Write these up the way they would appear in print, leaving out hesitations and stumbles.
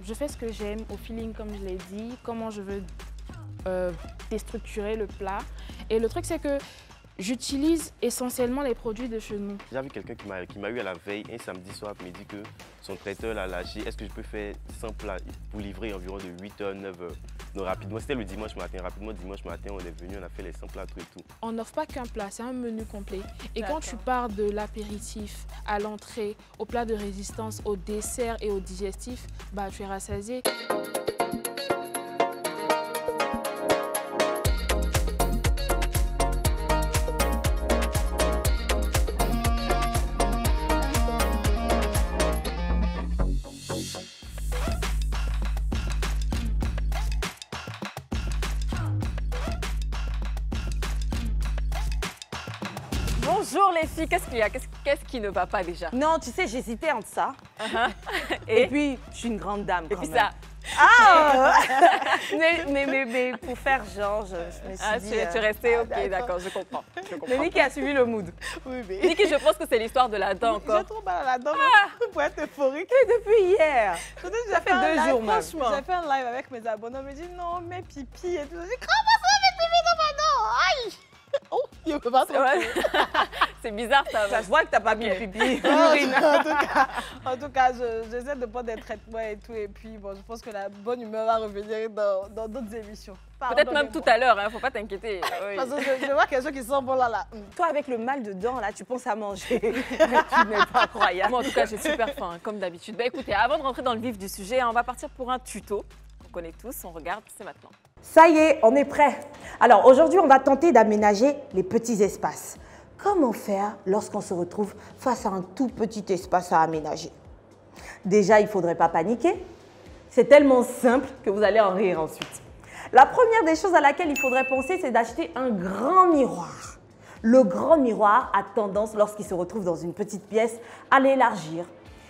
Je fais ce que j'aime, au feeling comme je l'ai dit, comment je veux déstructurer le plat. Et le truc c'est que j'utilise essentiellement les produits de chez nous. J'ai vu quelqu'un qui m'a eu à la veille, un samedi soir, me dit que son traiteur l'a lâché. Est-ce que je peux faire 100 plats pour livrer environ de 8h, 9h? Donc rapidement, c'était le dimanche matin. Rapidement, dimanche matin, on est venu, on a fait les 100 plats, tout et tout. On n'offre pas qu'un plat, c'est un menu complet. Et quand tu D'accord. pars de l'apéritif à l'entrée, au plat de résistance, au dessert et au digestif, bah, tu es rassasié. Bonjour les filles, qu'est-ce qu'il y a? Qu'est-ce qui ne va pas déjà? Non, tu sais, j'hésitais entre ça. Et puis, je suis une grande dame Et quand puis même. ça. Ah mais pour faire genre, je me suis dit... Tu es restée, ok, d'accord, je comprends. Mais Niki a suivi le mood. Oui, mais... Niki, je pense que c'est l'histoire de la dent encore. J'ai trop mal à la dent pour être euphorique. Et depuis hier. Ça fait 2 jours, même. J'ai fait un live avec mes abonnés, on me dit non, mais pipi et tout. J'ai dit comment ça, mais pipi dans ma dent? Aïe! Oh, il peut pas trop. C'est bizarre ça. Ça se voit que t'as pas mis le pipi. En tout cas, j'essaie de prendre des traitements et tout. Et puis, bon, je pense que la bonne humeur va revenir dans d'autres émissions. Peut-être même tout à l'heure, hein, faut pas t'inquiéter. Oui. Parce que je vois quelque chose qui sent bon là. Toi, avec le mal de dents, là, tu penses à manger. Mais tu n'es pas croyable. Moi, en tout cas, j'ai super faim, comme d'habitude. Bah, écoutez, avant de rentrer dans le vif du sujet, on va partir pour un tuto. On connaît tous, on regarde, c'est maintenant. Ça y est, on est prêt. Alors aujourd'hui, on va tenter d'aménager les petits espaces. Comment faire lorsqu'on se retrouve face à un tout petit espace à aménager? Déjà, il ne faudrait pas paniquer. C'est tellement simple que vous allez en rire ensuite. La première des choses à laquelle il faudrait penser, c'est d'acheter un grand miroir. Le grand miroir a tendance, lorsqu'il se retrouve dans une petite pièce, à l'élargir.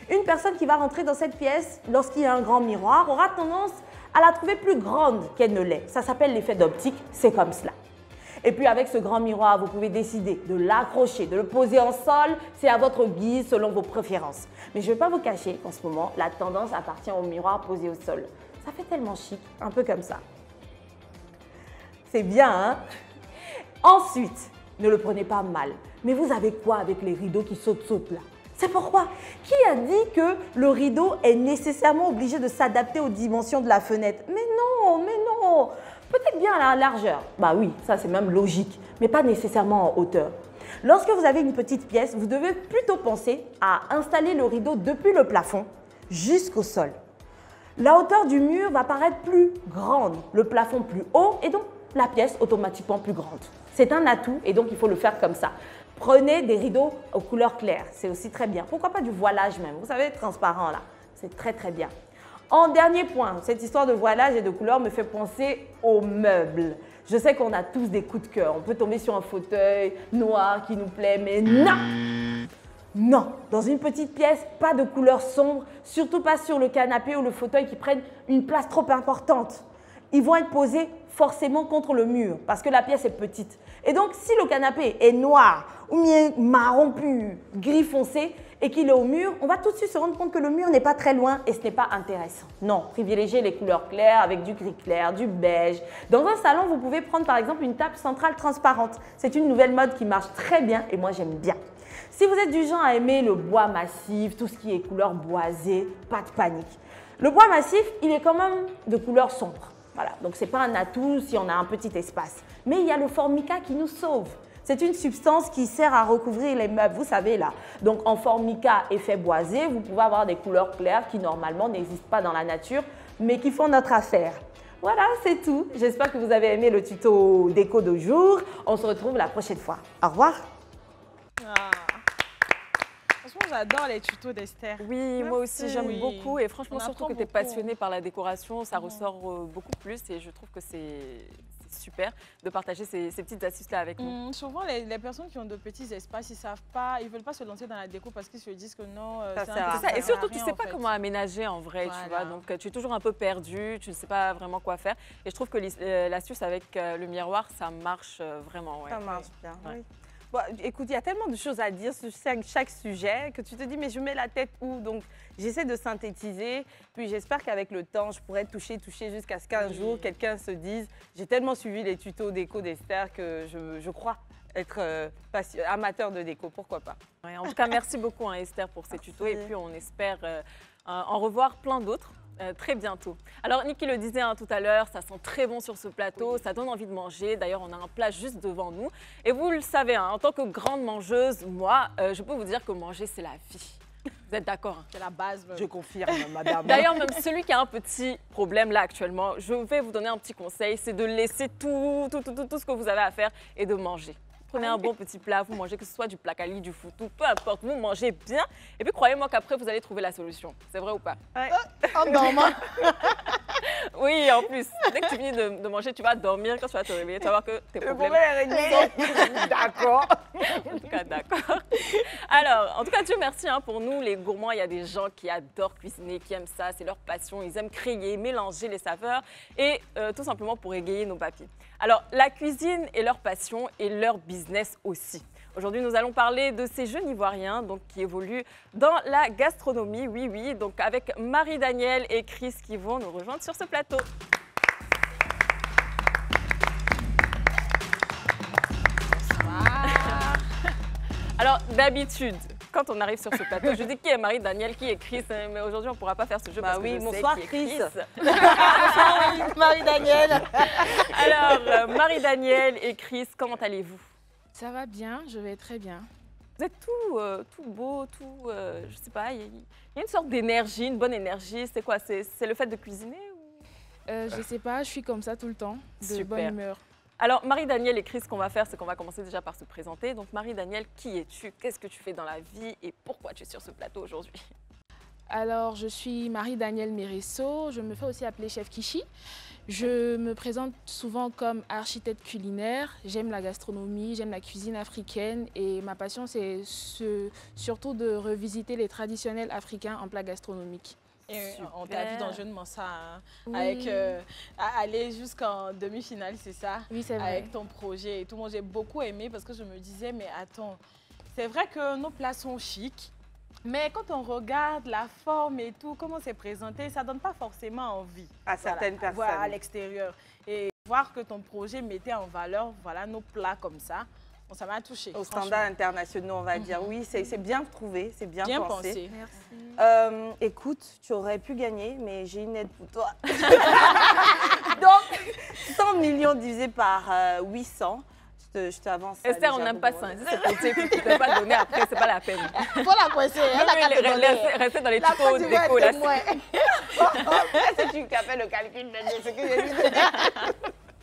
Une personne qui va rentrer dans cette pièce, lorsqu'il y a un grand miroir, aura tendance à la trouver plus grande qu'elle ne l'est. Ça s'appelle l'effet d'optique, c'est comme cela. Et puis avec ce grand miroir, vous pouvez décider de l'accrocher, de le poser en sol, c'est à votre guise selon vos préférences. Mais je ne vais pas vous cacher qu'en ce moment, la tendance appartient au miroir posé au sol. Ça fait tellement chic, un peu comme ça. C'est bien, hein? Ensuite, ne le prenez pas mal. Mais vous avez quoi avec les rideaux qui sautent là? C'est pourquoi? Qui a dit que le rideau est nécessairement obligé de s'adapter aux dimensions de la fenêtre? Mais non! Peut-être bien à la largeur. Bah oui, ça c'est même logique, mais pas nécessairement en hauteur. Lorsque vous avez une petite pièce, vous devez plutôt penser à installer le rideau depuis le plafond jusqu'au sol. La hauteur du mur va paraître plus grande, le plafond plus haut et donc la pièce automatiquement plus grande. C'est un atout et donc il faut le faire comme ça. Prenez des rideaux aux couleurs claires, c'est aussi très bien. Pourquoi pas du voilage même, vous savez, transparent là, c'est très très bien. En dernier point, cette histoire de voilage et de couleurs me fait penser aux meubles. Je sais qu'on a tous des coups de cœur, on peut tomber sur un fauteuil noir qui nous plaît, mais non! Non, dans une petite pièce, pas de couleur sombre, surtout pas sur le canapé ou le fauteuil qui prennent une place trop importante. Ils vont être posés forcément contre le mur parce que la pièce est petite. Et donc, si le canapé est noir ou bien marron plus gris foncé et qu'il est au mur, on va tout de suite se rendre compte que le mur n'est pas très loin et ce n'est pas intéressant. Non, privilégiez les couleurs claires avec du gris clair, du beige. Dans un salon, vous pouvez prendre par exemple une table centrale transparente. C'est une nouvelle mode qui marche très bien et moi j'aime bien. Si vous êtes du genre à aimer le bois massif, tout ce qui est couleur boisée, pas de panique. Le bois massif, il est quand même de couleur sombre. Voilà, donc ce n'est pas un atout si on a un petit espace. Mais il y a le formica qui nous sauve. C'est une substance qui sert à recouvrir les meubles, vous savez là. Donc en formica effet boisé, vous pouvez avoir des couleurs claires qui normalement n'existent pas dans la nature, mais qui font notre affaire. Voilà, c'est tout. J'espère que vous avez aimé le tuto déco de jour. On se retrouve la prochaine fois. Au revoir. Franchement, j'adore les tutos d'Esther. Oui, moi aussi j'aime Oui. beaucoup et franchement On surtout apprend que tu es beaucoup. passionnée par la décoration, ça ressort beaucoup plus et je trouve que c'est super de partager ces petites astuces-là avec nous. Souvent, les personnes qui ont de petits espaces, ils savent pas, ils veulent pas se lancer dans la déco parce qu'ils se disent que non, Ça c'est sert à un peu- C'est ça, et ça sert à surtout tu rien, sais en pas fait. comment aménager en vrai, tu vois, Voilà. donc tu es toujours un peu perdu, tu ne sais pas vraiment quoi faire et je trouve que l'astuce avec le miroir, ça marche vraiment. Ouais. Ça marche bien, Ouais. oui. Bon, écoute, il y a tellement de choses à dire sur chaque sujet que tu te dis, mais je mets la tête où? Donc, j'essaie de synthétiser. Puis, j'espère qu'avec le temps, je pourrais toucher jusqu'à ce qu'un jour, quelqu'un se dise, j'ai tellement suivi les tutos déco d'Esther que je crois être amateur de déco. Pourquoi pas? Ouais, en tout cas, merci beaucoup hein, Esther pour ces tutos et puis on espère en revoir plein d'autres. Très bientôt. Alors, Niki le disait tout à l'heure, ça sent très bon sur ce plateau, ça donne envie de manger. D'ailleurs, on a un plat juste devant nous. Et vous le savez, hein, en tant que grande mangeuse, moi, je peux vous dire que manger, c'est la vie. Vous êtes d'accord hein? C'est la base. Je confirme, madame. D'ailleurs, même celui qui a un petit problème là actuellement, je vais vous donner un petit conseil, c'est de laisser tout ce que vous avez à faire et de manger. Prenez un bon petit plat, vous mangez, que ce soit du placali, du foutou, peu importe, vous mangez bien. Et puis croyez-moi qu'après, vous allez trouver la solution. C'est vrai ou pas? En dormant. Oui, en plus, dès que tu finis de manger, tu vas dormir. Quand tu vas te réveiller, tu vas voir que tes problèmes... D'accord. En tout cas, d'accord. Alors, en tout cas, Dieu merci hein, pour nous, les gourmands. Il y a des gens qui adorent cuisiner, qui aiment ça, c'est leur passion. Ils aiment créer, mélanger les saveurs et tout simplement pour égayer nos papilles. Alors, la cuisine est leur passion et leur business aussi. Aujourd'hui, nous allons parler de ces jeunes Ivoiriens donc, qui évoluent dans la gastronomie. Oui, oui, donc avec Marie-Danielle et Chris qui vont nous rejoindre sur ce plateau. Alors, d'habitude, quand on arrive sur ce plateau, je dis qui est Marie-Danielle, qui est Chris, mais aujourd'hui, on ne pourra pas faire ce jeu parce que je sais bonsoir qui est Chris. Marie-Danielle. Alors, Marie-Danielle et Chris, comment allez-vous? Ça va bien, je vais très bien. Vous êtes tout beau, je sais pas, il y a une sorte d'énergie, une bonne énergie. C'est quoi? C'est le fait de cuisiner ou... Je sais pas, je suis comme ça tout le temps, de Super. bonne humeur. Alors, Marie-Danielle et Chris, ce qu'on va faire, c'est qu'on va commencer déjà par se présenter. Donc, Marie-Danielle, qui es-tu? Qu'est-ce que tu fais dans la vie et pourquoi tu es sur ce plateau aujourd'hui? Alors, je suis Marie-Danielle Méresso, je me fais aussi appeler Chef Kishi. Je me présente souvent comme architecte culinaire. J'aime la gastronomie, j'aime la cuisine africaine et ma passion, c'est surtout de revisiter les traditionnels africains en plats gastronomiques. Et on t'a vu dans Jeunement ça, hein, Oui. avec aller jusqu'en demi-finale, c'est ça? Oui, c'est vrai. Avec ton projet et tout. Moi, j'ai beaucoup aimé parce que je me disais, mais attends, c'est vrai que nos plats sont chics, mais quand on regarde la forme et tout, comment c'est présenté, ça ne donne pas forcément envie. À certaines personnes. Voilà, à l'extérieur. Et voir que ton projet mettait en valeur voilà, nos plats comme ça, bon, ça m'a touchée. Aux standards internationaux, on va dire. Oui, c'est bien trouvé, c'est bien pensé. Merci. Écoute, tu aurais pu gagner, mais j'ai une aide pour toi. Donc, 100 millions divisé par 800. Je t'avance. Esther, on n'aime pas ça. Si c'est côté que tu ne peux pas donner après, c'est pas la peine. Faut la coincer. Restez dans les tutos déco. Là, c'est tu qui as fait le calcul de ce que j'ai dit.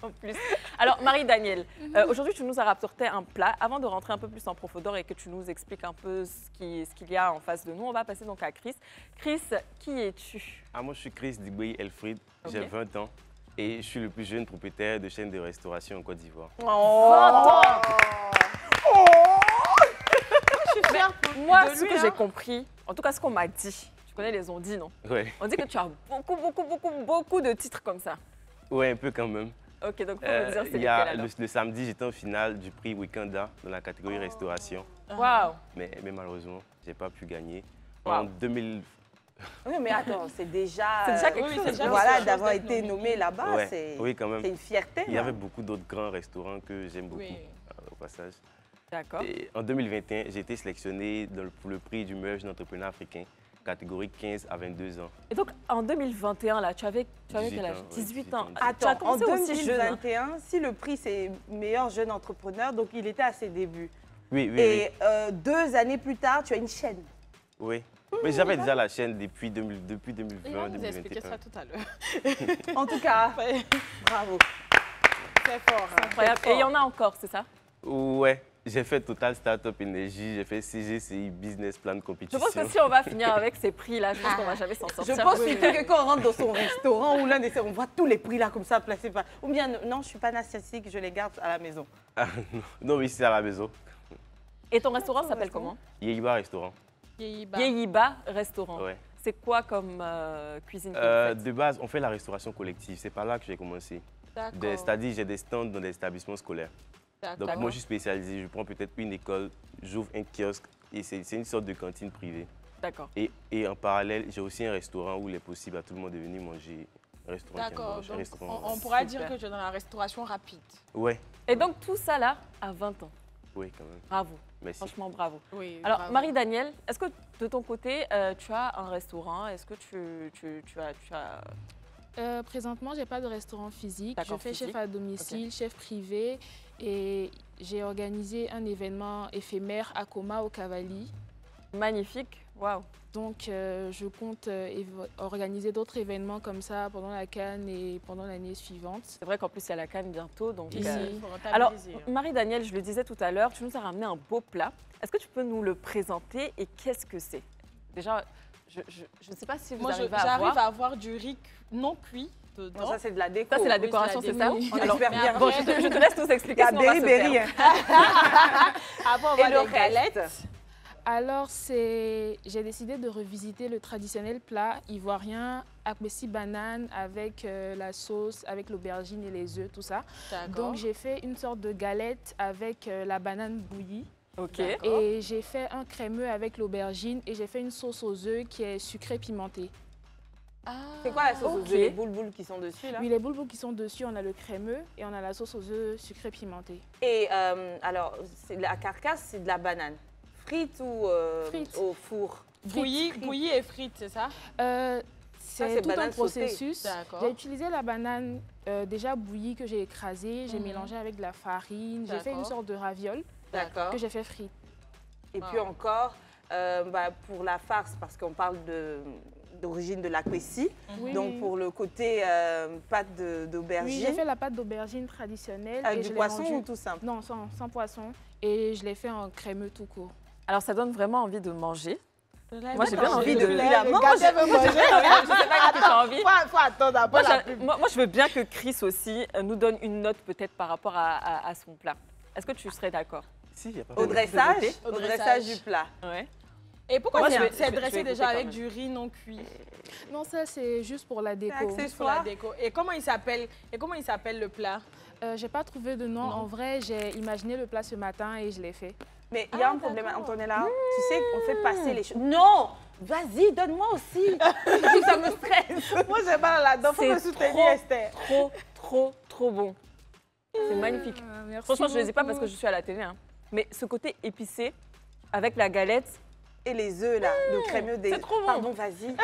en plus. Alors, Marie-Danielle, aujourd'hui, tu nous as rapporté un plat. Avant de rentrer un peu plus en profondeur et que tu nous expliques un peu ce qu'il y a en face de nous, on va passer donc à Chris. Chris, qui es-tu? Moi, je suis Chris Digboy Elfried, Ok. j'ai 20 ans et je suis le plus jeune propriétaire de chaîne de restauration en Côte d'Ivoire. Moi, ce que j'ai compris, en tout cas ce qu'on m'a dit, tu connais les on-dit, non? Ouais, On dit que tu as beaucoup de titres comme ça. ouais, un peu quand même. Ok, donc faut me dire c'est Il y a lesquels alors. le samedi, j'étais en finale du prix Wikanda dans la catégorie restauration, Waouh. mais malheureusement, j'ai pas pu gagner. Wow. En 2000, Oui, mais attends, c'est déjà. C'est déjà quelque chose. c'est déjà Voilà, quelque chose d'avoir d'être été nominé. nommé là-bas, ouais, c'est oui quand même. une fierté. Il y hein. avait beaucoup d'autres grands restaurants que j'aime beaucoup Oui. au passage. D'accord. Et en 2021, j'ai été sélectionné pour le prix du meilleur jeune entrepreneur africain, catégorie 15 à 22 ans. Et donc en 2021, là, tu avais quel 18 âge? ans, ouais, 18 ans. 18 ans. Ah, tu as Attends, en commencé aussi jeune. hein. 2021, si le prix c'est meilleur jeune entrepreneur, donc il était à ses débuts. Oui, oui, Et 2 années plus tard, tu as une chaîne. oui. Mais j'avais déjà la chaîne depuis 2020, Il va nous expliquer 2021. ça tout à l'heure. En tout cas, Ouais, bravo. c'est fort. hein. Incroyable. Et il y en a encore, c'est ça? Ouais, j'ai fait Total Startup Energy, j'ai fait CGCI Business Plan Je Competition. pense que si on va finir avec ces prix-là, je pense qu'on va jamais s'en Je sortir. pense surtout que quand on rentre dans son restaurant ou l'un des on voit tous les prix là comme ça placés par. Ou bien non, je suis pas narcissique, je les garde à la maison. Ah, non, mais ici à la maison. Et ton restaurant s'appelle comment? Yeyiba Restaurant. Yeyiba. Yeyiba Restaurant. Ouais. C'est quoi comme cuisine que vous faites? De base, on fait la restauration collective. C'est par là que j'ai commencé. D'accord. C'est-à-dire, j'ai des stands dans des établissements scolaires. Donc moi, je suis spécialisé. Je prends peut-être une école, j'ouvre un kiosque et c'est une sorte de cantine privée. D'accord. Et en parallèle, j'ai aussi un restaurant où il est possible à tout le monde de venir manger. Un restaurant qui D'accord, mange, un donc restaurant. on pourra Super. dire que tu es dans la restauration rapide. Ouais, Et donc tout ça là, à 20 ans. oui, quand même. Bravo, Merci. franchement bravo. Oui, Alors bravo. Marie-Danielle, est-ce que de ton côté, tu as un restaurant? Est-ce que tu as... Présentement, j'ai pas de restaurant physique. Je D'accord, fais physique. chef à domicile, chef privé et j'ai organisé un événement éphémère à Coma au Cavalli. Magnifique, waouh. Donc, je compte organiser d'autres événements comme ça pendant la Cannes et pendant l'année suivante. C'est vrai qu'en plus il y a la Cannes bientôt. Donc, Ici, euh, il faut Alors rentabiliser. Marie-Danielle, je le disais tout à l'heure, tu nous as ramené un beau plat. Est-ce que tu peux nous le présenter et qu'est-ce que c'est? Déjà, je ne sais pas si vous Moi, arrivez à j'arrive voir. à avoir du riz non cuit dedans. Non, ça, c'est de la déco. Ça, c'est la Oui, décoration, c'est c'est la ça? déco. On Alors, espère bien. bon, je te laisse nous Il y expliquer. a sinon on va se berry-berry. perdre. Après, on Et va le les galettes. reste? Alors, j'ai décidé de revisiter le traditionnel plat ivoirien, akbessi banane avec la sauce, avec l'aubergine et les œufs, tout ça. D'accord. Donc, j'ai fait une sorte de galette avec la banane bouillie. Ok. D'accord. Et j'ai fait un crémeux avec l'aubergine et j'ai fait une sauce aux œufs qui est sucrée pimentée. C'est quoi la sauce aux Ok. œufs, les boules qui sont dessus là? Oui, les boules qui sont dessus, on a le crémeux et on a la sauce aux œufs sucrée pimentée. Et alors, la carcasse, c'est de la banane. Frite ou Frite. au four? Bouillie et frites, c'est ça? C'est c'est tout un banane sautée. processus. D'accord. J'ai utilisé la banane déjà bouillie que j'ai écrasée, j'ai Mhm. mélangé avec de la farine, j'ai fait une D'accord. sorte de raviole D'accord. que j'ai fait frite. Et puis encore, pour la farce, parce qu'on parle d'origine de l'Akwessi, Oui, donc oui. pour le côté pâte Oui, j'ai d'aubergine, fait la pâte d'aubergine traditionnelle. avec et du je l'ai poisson rendue- ou tout simple? Non, sans poisson. Et je l'ai fait en crémeux tout court. Alors ça donne vraiment envie de manger. Moi, j'ai bien D'accord. envie de- La Les mange. gars veulent manger. Je sais pas quand tu as envie. Faut attendre après la pub. Moi, je veux bien que Chris aussi nous donne une note peut-être par rapport à son plat. Est-ce que tu serais d'accord? Si, il n'y a pas Au de- dressage, noter. au dressage du plat. Ouais. Et pourquoi Moi, je vais- c'est je vais dressé écouter déjà quand avec même. du riz non cuit? Non, ça, c'est juste pour la déco. accessoire. Juste pour la déco. Et comment il s'appelle le plat? J'ai pas trouvé de nom. Non. En vrai, j'ai imaginé le plat ce matin et je l'ai fait. Mais il y a Ah, un problème, d'accord. Antonella. Tu sais, on fait passer les choses. Non! Vas-y, donne-moi aussi. Ça me stresse. Moi, j'ai pas là-dedans. Faut C'est me soutenir, trop- Esther. Trop bon. C'est magnifique. Merci Franchement, je ne les ai pas beaucoup. parce que je suis à la télé. Hein. Mais ce côté épicé, avec la galette, Et les œufs, là, le crémeux des... c'est trop bon. Pardon, vas-y.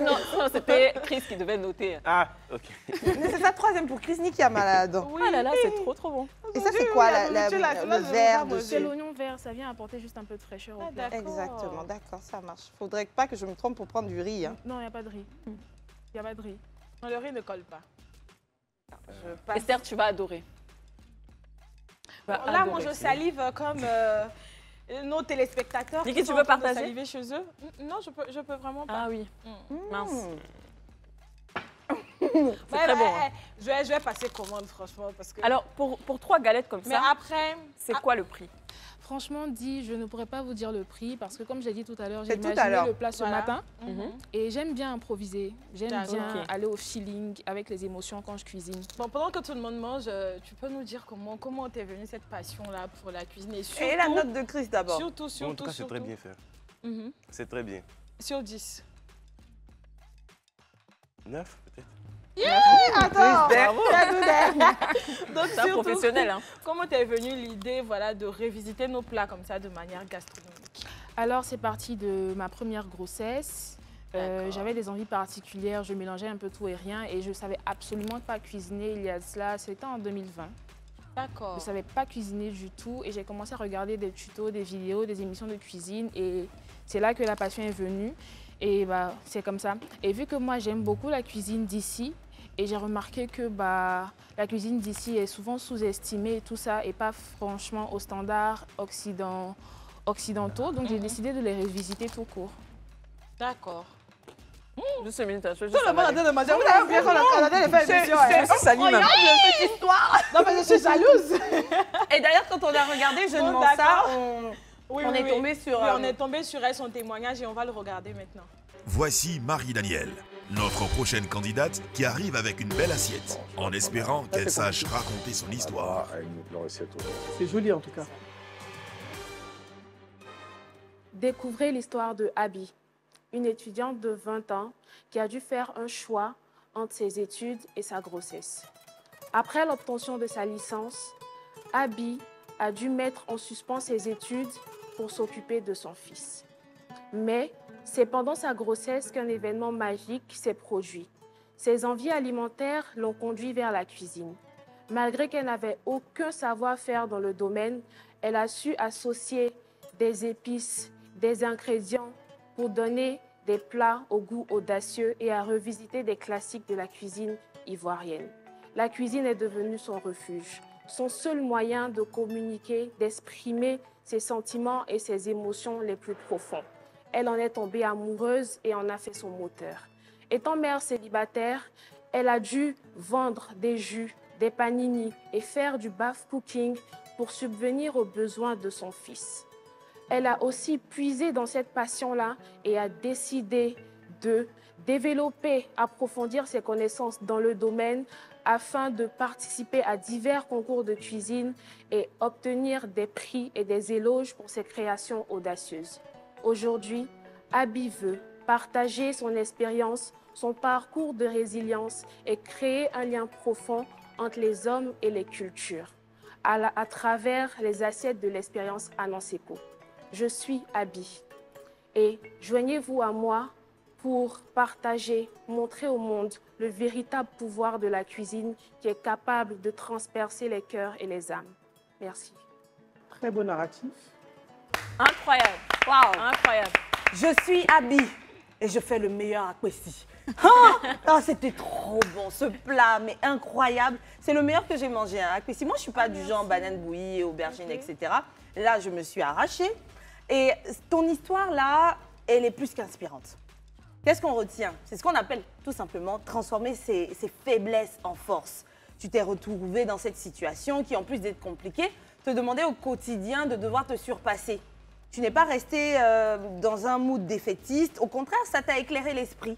non, c'était Chris qui devait noter. Ah, ok. Mais c'est ça, troisième pour Chris qui a mal dedans. Oh là là, c'est trop bon. Et ça, c'est quoi, la nourriture, là, le là, je vais verre pas manger. C'est dessus? l'oignon vert, ça vient apporter juste un peu de fraîcheur au Ah, plat. d'accord. Exactement, d'accord, ça marche. Faudrait pas que je me trompe pour prendre du riz. Hein. Non, il n'y a pas de riz. Il n'y a pas de riz. Non, le riz ne colle pas. Je passe. Esther, tu vas adorer. Tu vas Là, moi, adorer. je salive comme nos téléspectateurs. Niki, qui tu sont veux en train de partager? saliver chez eux. Non, je peux vraiment pas. Ah oui, Mm. mince. Ouais, très bon, hein. Je vais passer commande, franchement, parce que... Alors, pour 3 galettes comme mais ça, après... c'est quoi le prix? Franchement dit, je ne pourrais pas vous dire le prix parce que comme j'ai dit tout à l'heure, j'ai C'est tout à imaginé l'heure. le plat ce Voilà. matin Mhm. et j'aime bien improviser. J'aime D'accord. bien Ok. aller au feeling avec les émotions quand je cuisine. Bon, pendant que tout le monde mange, tu peux nous dire comment t'es venue cette passion-là pour la cuisine et surtout... Et la note de Chris d'abord. Surtout, Bon, en tout cas, c'est surtout. très bien fait. Mhm. C'est très bien. Sur 10. 9, peut-être. Attends, Bravo. Donc, C'est un surtout, professionnel. Hein. comment t'es venue l'idée voilà, de révisiter nos plats comme ça de manière gastronomique? Alors c'est parti de ma première grossesse. D'accord. J'avais des envies particulières, je mélangeais un peu tout et rien et je ne savais absolument pas cuisiner il y a cela, c'était en 2020. Je D'accord. ne savais pas cuisiner du tout et j'ai commencé à regarder des tutos, des vidéos, des émissions de cuisine et c'est là que la passion est venue et bah, c'est comme ça. Et vu que moi j'aime beaucoup la cuisine d'ici et j'ai remarqué que la cuisine d'ici est souvent sous-estimée et tout ça et pas franchement aux standards occidentaux, donc j'ai décidé de les revisiter tout court. D'accord. Juste une minute, je veux Tout juste le monde a avaler. de manger. Vous avez oublié qu'on a fait l'émission. Je suis salie, même. Petite histoire. Non, mais je suis jalouse. Et d'ailleurs, quand on a regardé Je Bon, demande ça, d'accord. on est tombé sur... Oui, on est tombé sur elle, son témoignage et on va le regarder maintenant. Voici Marie-Danielle, Notre prochaine candidate qui arrive avec une belle assiette, en espérant qu'elle sache raconter son histoire. C'est joli en tout cas. Découvrez l'histoire de Abby, une étudiante de 20 ans qui a dû faire un choix entre ses études et sa grossesse. Après l'obtention de sa licence, Abby a dû mettre en suspens ses études pour s'occuper de son fils. Mais c'est pendant sa grossesse qu'un événement magique s'est produit. Ses envies alimentaires l'ont conduit vers la cuisine. Malgré qu'elle n'avait aucun savoir-faire dans le domaine, elle a su associer des épices, des ingrédients pour donner des plats au goût audacieux et à revisiter des classiques de la cuisine ivoirienne. La cuisine est devenue son refuge, son seul moyen de communiquer, d'exprimer ses sentiments et ses émotions les plus profonds. Elle en est tombée amoureuse et en a fait son moteur. Étant mère célibataire, elle a dû vendre des jus, des panini et faire du bath cooking pour subvenir aux besoins de son fils. Elle a aussi puisé dans cette passion-là et a décidé de développer, approfondir ses connaissances dans le domaine afin de participer à divers concours de cuisine et obtenir des prix et des éloges pour ses créations audacieuses. Aujourd'hui, Abby veut partager son expérience, son parcours de résilience et créer un lien profond entre les hommes et les cultures à travers les assiettes de l'expérience Ananseco. Je suis Abby et joignez-vous à moi pour partager, montrer au monde le véritable pouvoir de la cuisine qui est capable de transpercer les cœurs et les âmes. Merci. Très beau narratif. Incroyable. Waouh, incroyable. Je suis Abby et je fais le meilleur akwesi. Ah, c'était trop bon, ce plat, mais incroyable. C'est le meilleur que j'ai mangé, hein, akwesi. Moi, je ne suis pas du genre banane bouillie, aubergine, etc. Là, je me suis arrachée. Et ton histoire, là, elle est plus qu'inspirante. Qu'est-ce qu'on retient? C'est ce qu'on appelle tout simplement transformer ses faiblesses en force. Tu t'es retrouvé dans cette situation qui, en plus d'être compliquée, te demandait au quotidien de devoir te surpasser. Tu n'es pas resté dans un mood défaitiste. Au contraire, ça t'a éclairé l'esprit.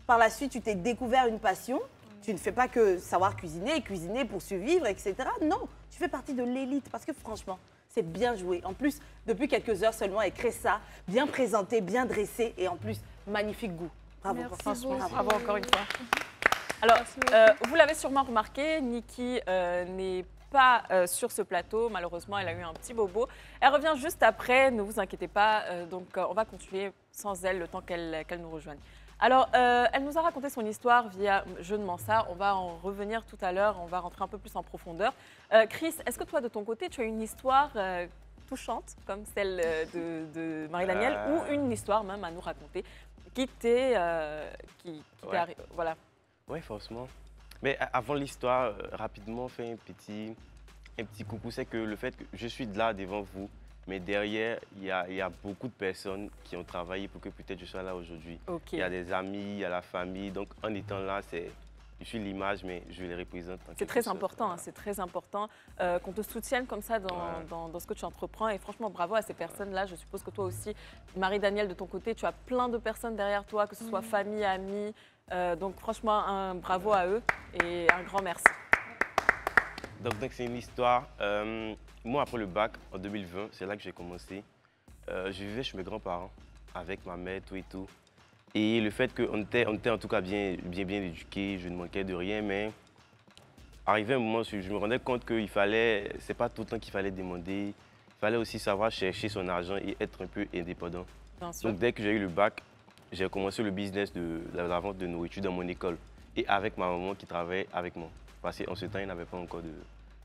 Par la suite, tu t'es découvert une passion. Tu ne fais pas que savoir cuisiner, cuisiner pour survivre, etc. Non, tu fais partie de l'élite parce que franchement, c'est bien joué. En plus, depuis quelques heures seulement, elle crée ça, bien présenté, bien dressé et en plus, magnifique goût. Bravo. Merci beaucoup. Bravo encore une fois. Alors, vous l'avez sûrement remarqué, Niki n'est pas sur ce plateau. Malheureusement, elle a eu un petit bobo. Elle revient juste après, ne vous inquiétez pas. Donc, on va continuer sans elle le temps qu'elle nous rejoigne. Alors, elle nous a raconté son histoire via Jeu de Mansa. On va en revenir tout à l'heure. On va rentrer un peu plus en profondeur. Chris, est-ce que toi, de ton côté, tu as une histoire touchante comme celle de Marie-Danielle ou une histoire même à nous raconter qui t'est arrivé? Voilà. Oui, forcément. Mais avant l'histoire, rapidement, faire un petit coucou. C'est que le fait que je suis là devant vous, mais derrière, il y a beaucoup de personnes qui ont travaillé pour que peut-être je sois là aujourd'hui. Okay. Il y a des amis, il y a la famille. Donc, en étant là, je suis l'image, mais je les représente. C'est très important, hein, c'est très important qu'on te soutienne comme ça dans ce que tu entreprends. Et franchement, bravo à ces personnes-là. Je suppose que toi aussi, Marie-Danielle, de ton côté, tu as plein de personnes derrière toi, que ce soit famille, amis. Donc franchement, un bravo à eux et un grand merci. Donc c'est une histoire. Moi, après le bac, en 2020, c'est là que j'ai commencé. Je vivais chez mes grands-parents avec ma mère, tout et tout. Et le fait qu'on était en tout cas bien éduqués, je ne manquais de rien, mais arrivé un moment où je me rendais compte qu'il fallait, c'est pas tout le temps qu'il fallait demander, il fallait aussi savoir chercher son argent et être un peu indépendant. Donc dès que j'ai eu le bac, j'ai commencé le business de la vente de nourriture dans mon école et avec ma maman qui travaillait avec moi. Parce qu'en ce temps, il n'avait pas encore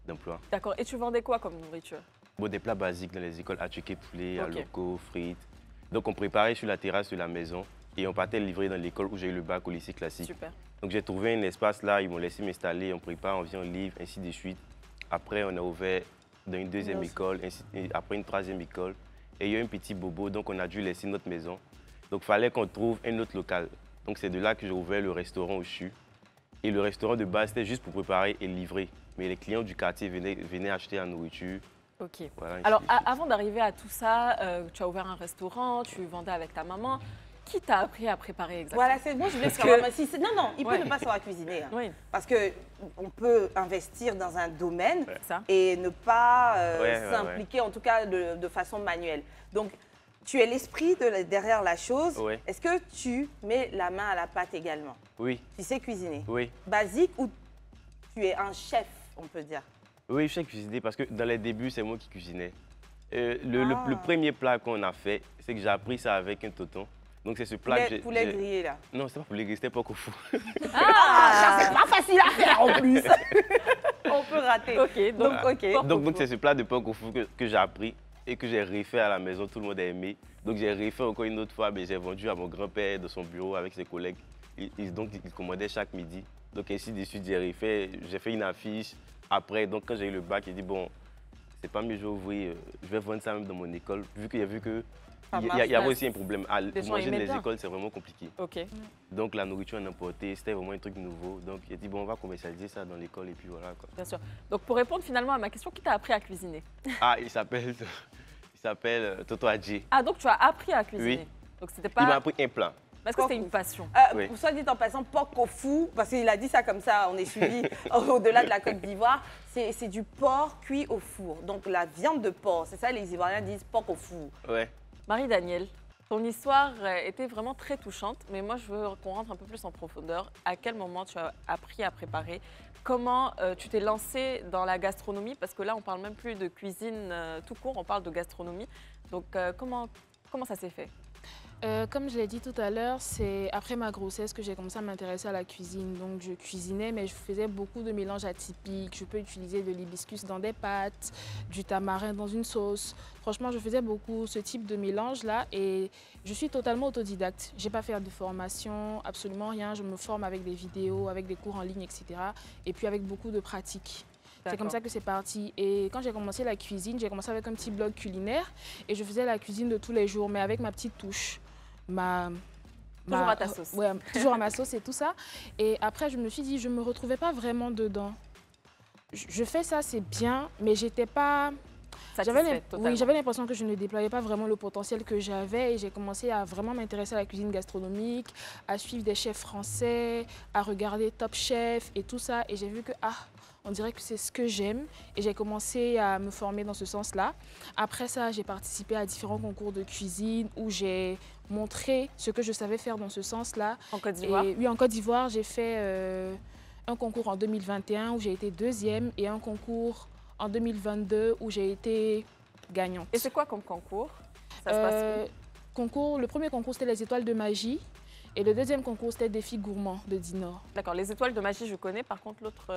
d'emploi. D'accord. Et tu vendais quoi comme nourriture? Bon, des plats basiques dans les écoles, attiqués poulet, locaux, frites. Donc on préparait sur la terrasse de la maison et on partait livrer dans l'école où j'ai eu le bac au lycée classique. Super. Donc j'ai trouvé un espace là, ils m'ont laissé m'installer, on prépare, on vient, on livre, ainsi de suite. Après, on a ouvert dans une deuxième école, après une troisième école. Et il y a eu un petit bobo, donc on a dû laisser notre maison. Donc il fallait qu'on trouve un autre local. Donc c'est de là que j'ai ouvert le restaurant au CHU. Et le restaurant de base, c'était juste pour préparer et livrer. Mais les clients du quartier venaient acheter la nourriture. Ok. Voilà, alors avant d'arriver à tout ça, tu as ouvert un restaurant, tu vendais avec ta maman. qui t'a appris à préparer exactement? Voilà, c'est moi je voulais Parce savoir. que- Mais si non, non, il peut Ouais. ne pas savoir cuisiner. Hein. Oui, Parce qu'on peut investir dans un domaine c'est ça. et ne pas Ouais, s'impliquer, en tout cas de façon manuelle. Donc, tu es l'esprit derrière la chose. Ouais. Est-ce que tu mets la main à la pâte également? Oui, Tu sais cuisiner? oui. Basique ou tu es un chef, on peut dire? Oui, je sais cuisiner parce que dans les débuts, c'est moi qui cuisinais. Ah. Le premier plat qu'on a fait, c'est que j'ai appris ça avec un tonton. Donc c'est ce plat que j'ai... Poulet grillé, là. Non, c'est pas poulet grillé, c'était pas au four. Ah, c'est pas facile à faire en plus. On peut rater. Ok, donc, ok. Donc c'est ce plat de porc au four que j'ai appris et que j'ai refait à la maison. Tout le monde a aimé. Donc j'ai refait encore une autre fois, mais j'ai vendu à mon grand-père de son bureau avec ses collègues. Donc ils commandaient chaque midi. Donc ainsi de suite, j'ai refait, j'ai fait une affiche. Après, donc quand j'ai eu le bac, j'ai dit bon, c'est pas mieux, je vais ouvrir, je vais vendre ça même dans mon école, vu qu'il y a vu que Ça il y marche avait pas. aussi un problème. Pour gens manger dans aimaient les bien. écoles, c'est vraiment compliqué. Ok. Donc la nourriture en emporté, c'était vraiment un truc nouveau. Donc il a dit bon, on va commercialiser ça dans l'école et puis voilà quoi. Bien sûr. Donc, pour répondre finalement à ma question, qui t'a appris à cuisiner? Ah, il s'appelle Toto Adji. Ah, donc tu as appris à cuisiner? Oui. Donc, c'était Il m'a pas... appris un plat. Est-ce que c'était une passion? Oui. Soit dit en passant, porc au fou, parce qu'il a dit ça comme ça, on est suivi au-delà de la Côte d'Ivoire, c'est du porc cuit au four. Donc la viande de porc, c'est ça les Ivoiriens disent porc au four. Ouais. Marie-Danielle, ton histoire était vraiment très touchante, mais moi, je veux qu'on rentre un peu plus en profondeur. À quel moment tu as appris à préparer? Comment tu t'es lancée dans la gastronomie? Parce que là, on parle même plus de cuisine tout court, on parle de gastronomie. Donc, comment ça s'est fait? Comme je l'ai dit tout à l'heure, c'est après ma grossesse que j'ai commencé à m'intéresser à la cuisine. Donc je cuisinais, mais je faisais beaucoup de mélanges atypiques. Je peux utiliser de l'hibiscus dans des pâtes, du tamarin dans une sauce. Franchement, je faisais beaucoup ce type de mélange-là et je suis totalement autodidacte. Je n'ai pas fait de formation, absolument rien. Je me forme avec des vidéos, avec des cours en ligne, etc. Et puis avec beaucoup de pratiques. C'est comme ça que c'est parti. Et quand j'ai commencé la cuisine, j'ai commencé avec un petit blog culinaire et je faisais la cuisine de tous les jours, mais avec ma petite touche. Toujours à ta sauce. Ouais, toujours à ma sauce et tout ça. Et après, je me suis dit, je ne me retrouvais pas vraiment dedans. Je fais ça, c'est bien, mais j'étais pas... J'avais l'impression que je ne déployais pas vraiment le potentiel que j'avais et j'ai commencé à vraiment m'intéresser à la cuisine gastronomique, à suivre des chefs français, à regarder Top Chef et tout ça. Et j'ai vu que, on dirait que c'est ce que j'aime et j'ai commencé à me former dans ce sens-là. Après ça, j'ai participé à différents concours de cuisine où j'ai montré ce que je savais faire dans ce sens-là. En Côte d'Ivoire? Oui, en Côte d'Ivoire, j'ai fait un concours en 2021 où j'ai été 2e et un concours en 2022 où j'ai été gagnante. Et c'est quoi comme concours? Ça se passe où? Le premier concours, c'était les étoiles de magie. Et le deuxième concours, c'était Défi gourmand de Dinor. D'accord, les étoiles de magie, je connais. Par contre, l'autre...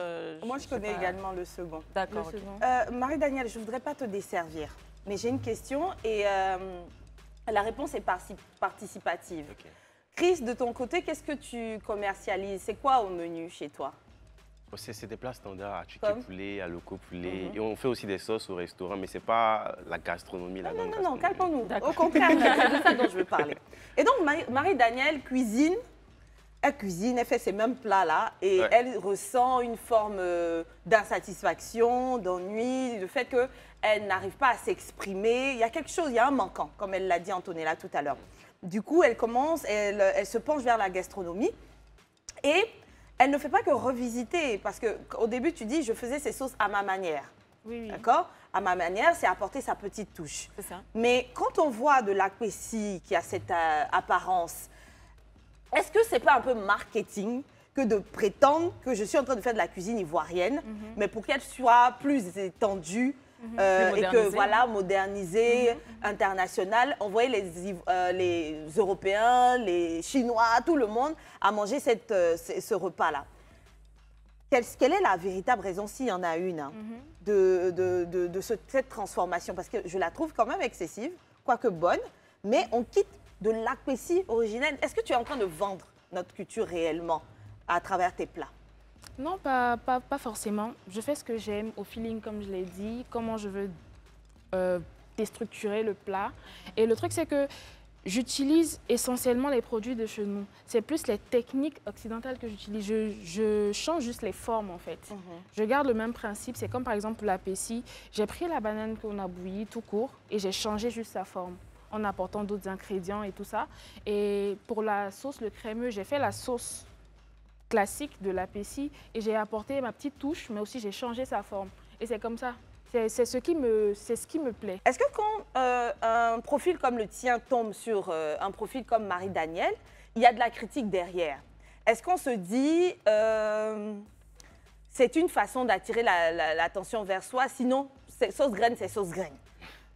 Moi, je connais également le second. D'accord, Le ok. second. Marie-Danielle, je ne voudrais pas te desservir, mais j'ai une question et la réponse est participative. Ok. Chris, de ton côté, qu'est-ce que tu commercialises? C'est quoi au menu chez toi? C'est des plats standards, à tuqué Comme poulet, à loco poulet. Et on fait aussi des sauces au restaurant, mais c'est pas la gastronomie. La grande Non, gastronomie. calmons-nous. Au contraire, c'est de ça dont je veux parler. Et donc, Marie-Danielle cuisine. Elle cuisine, elle fait ces mêmes plats-là et Ouais. elle ressent une forme d'insatisfaction, d'ennui, le fait qu'elle n'arrive pas à s'exprimer. Il y a quelque chose, il y a un manquant, comme elle l'a dit Antonella tout à l'heure. Du coup, elle se penche vers la gastronomie et elle ne fait pas que revisiter parce qu'au début, tu dis, je faisais ces sauces à ma manière. Oui, oui. D'accord? À ma manière, c'est apporter sa petite touche. C'est ça. Mais quand on voit de l'aquécie qui a cette apparence, est-ce que c'est pas un peu marketing que de prétendre que je suis en train de faire de la cuisine ivoirienne, mais pour qu'elle soit plus étendue et que modernisée. voilà, modernisée, internationale, envoyer les Européens, les Chinois, tout le monde à manger ce repas-là. Quelle est la véritable raison, s'il y en a une, hein, de cette transformation? Parce que je la trouve quand même excessive, quoique bonne, mais on quitte de l'aquécie originelle. Est-ce que tu es en train de vendre notre culture réellement à travers tes plats? Non, pas forcément. Je fais ce que j'aime, au feeling, comme je l'ai dit, comment je veux déstructurer le plat. Et le truc, c'est que j'utilise essentiellement les produits de chez nous. C'est plus les techniques occidentales que j'utilise. Je change juste les formes, en fait. Je garde le même principe. C'est comme, par exemple, pour la pessie. J'ai pris la banane qu'on a bouillie tout court et j'ai changé juste sa forme en apportant d'autres ingrédients et tout ça. Et pour la sauce, le crémeux, j'ai fait la sauce classique de l'appétit et j'ai apporté ma petite touche, mais aussi j'ai changé sa forme. Et c'est comme ça. C'est ce qui me plaît. Est-ce que quand un profil comme le tien tombe sur un profil comme Marie-Danielle, il y a de la critique derrière? Est-ce qu'on se dit c'est une façon d'attirer l'attention vers soi, sinon sauce graine, c'est sauce graine?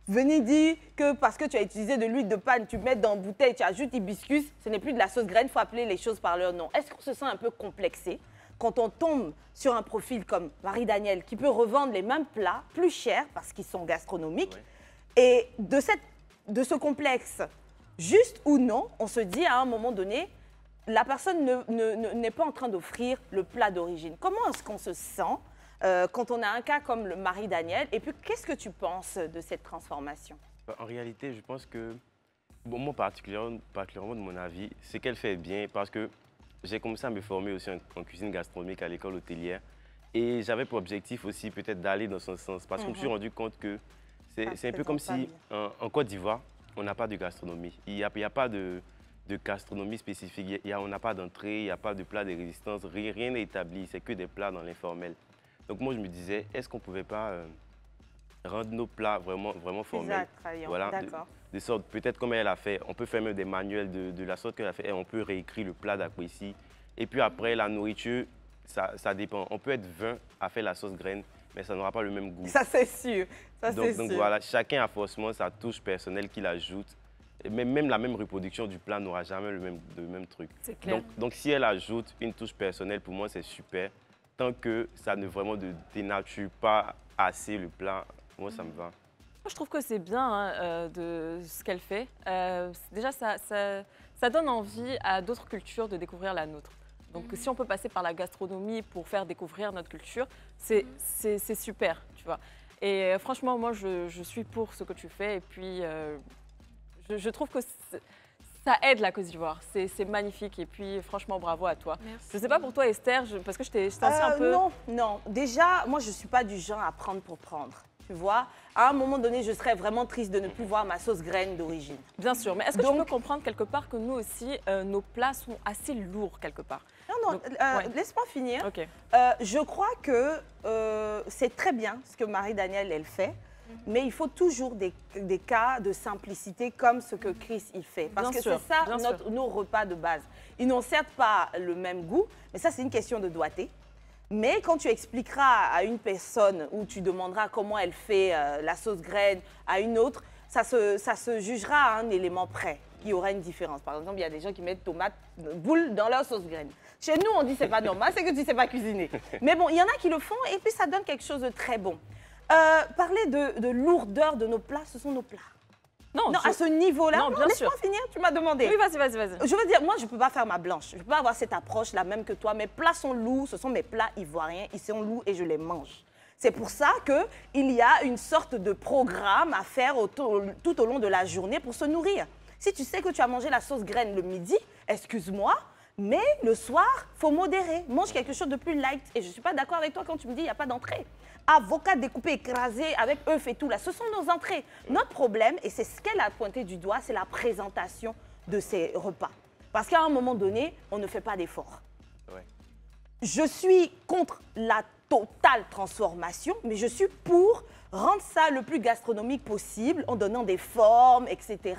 Venez dire que parce que tu as utilisé de l'huile de palme, tu mets dans une bouteille, tu ajoutes hibiscus, ce n'est plus de la sauce graine, il faut appeler les choses par leur nom. Est-ce qu'on se sent un peu complexé quand on tombe sur un profil comme Marie-Danielle qui peut revendre les mêmes plats plus chers parce qu'ils sont gastronomiques, et de ce complexe, juste ou non, on se dit à un moment donné, la personne n'est pas en train d'offrir le plat d'origine. Comment est-ce qu'on se sent quand on a un cas comme le Marie-Danielle? Et puis, qu'est-ce que tu penses de cette transformation? En réalité, je pense que, bon, moi particulièrement de mon avis, c'est qu'elle fait bien parce que j'ai commencé à me former aussi en cuisine gastronomique à l'école hôtelière. Et j'avais pour objectif aussi peut-être d'aller dans ce sens parce que je me suis rendu compte que c'est un peu comme si en Côte d'Ivoire, on n'a pas de gastronomie. Il n'y a pas de gastronomie spécifique. On n'a pas d'entrée, il n'y a pas de plat de résistance, rien n'est établi, c'est que des plats dans l'informel. Donc moi, je me disais, est-ce qu'on ne pouvait pas rendre nos plats vraiment formels? Voilà, de sorte, peut-être comme elle a fait, on peut faire même des manuels de la sorte qu'elle a fait, et on peut réécrire le plat d'apprécie. Et puis après, la nourriture, ça dépend. On peut être 20 à faire la sauce graine, mais ça n'aura pas le même goût. Ça, c'est sûr. Donc voilà, chacun a forcément sa touche personnelle qu'il ajoute. Mais même la même reproduction du plat n'aura jamais le même truc. C'est clair. Donc si elle ajoute une touche personnelle, pour moi, c'est super. Tant que ça ne vraiment dénature pas assez le plat, moi, ça me va. Moi, je trouve que c'est bien de ce qu'elle fait. Déjà, ça donne envie à d'autres cultures de découvrir la nôtre. Donc, si on peut passer par la gastronomie pour faire découvrir notre culture, c'est super, tu vois. Et franchement, moi, je suis pour ce que tu fais. Et puis, je trouve que ça aide la Côte d'Ivoire. C'est magnifique. Et puis, franchement, bravo à toi. Merci. Je ne sais pas pour toi, Esther, parce que je t'ai senti un peu... Non. Déjà, moi, je ne suis pas du genre à prendre pour prendre. Tu vois, à un moment donné, je serais vraiment triste de ne plus voir ma sauce graine d'origine. Bien sûr, mais est-ce que tu peux comprendre quelque part que nous aussi, nos plats sont assez lourds quelque part? Non, laisse-moi finir. Okay. Je crois que c'est très bien ce que Marie-Danielle, elle fait, mais il faut toujours des cas de simplicité comme ce que Chris, il fait. Parce que c'est ça nos repas de base. Ils n'ont certes pas le même goût, mais ça, c'est une question de doigté. Mais quand tu expliqueras à une personne ou tu demanderas comment elle fait la sauce graine à une autre, ça se jugera à un élément près. Il y aura une différence. Par exemple, il y a des gens qui mettent tomates boules dans leur sauce graine. Chez nous, on dit c'est pas normal, c'est que tu ne sais pas cuisiner. Mais bon, il y en a qui le font et puis ça donne quelque chose de très bon. Parler de lourdeur de nos plats, ce sont nos plats. Non, à ce niveau-là, laisse-moi finir, tu m'as demandé. Oui, vas-y. Je veux dire, moi, je ne peux pas faire ma blanche. Je ne peux pas avoir cette approche la même que toi. Mes plats sont lourds, ce sont mes plats ivoiriens. Ils sont lourds et je les mange. C'est pour ça qu'il y a une sorte de programme à faire tout au long de la journée pour se nourrir. Si tu sais que tu as mangé la sauce graine le midi, excuse-moi, mais le soir, il faut modérer. Mange quelque chose de plus light. Et je ne suis pas d'accord avec toi quand tu me dis qu'il n'y a pas d'entrée. Avocat découpé, écrasé, avec œufs et tout, là, ce sont nos entrées. Notre problème, et c'est ce qu'elle a pointé du doigt, c'est la présentation de ces repas. Parce qu'à un moment donné, on ne fait pas d'effort. Ouais. Je suis contre la totale transformation, mais je suis pour rendre ça le plus gastronomique possible, en donnant des formes, etc.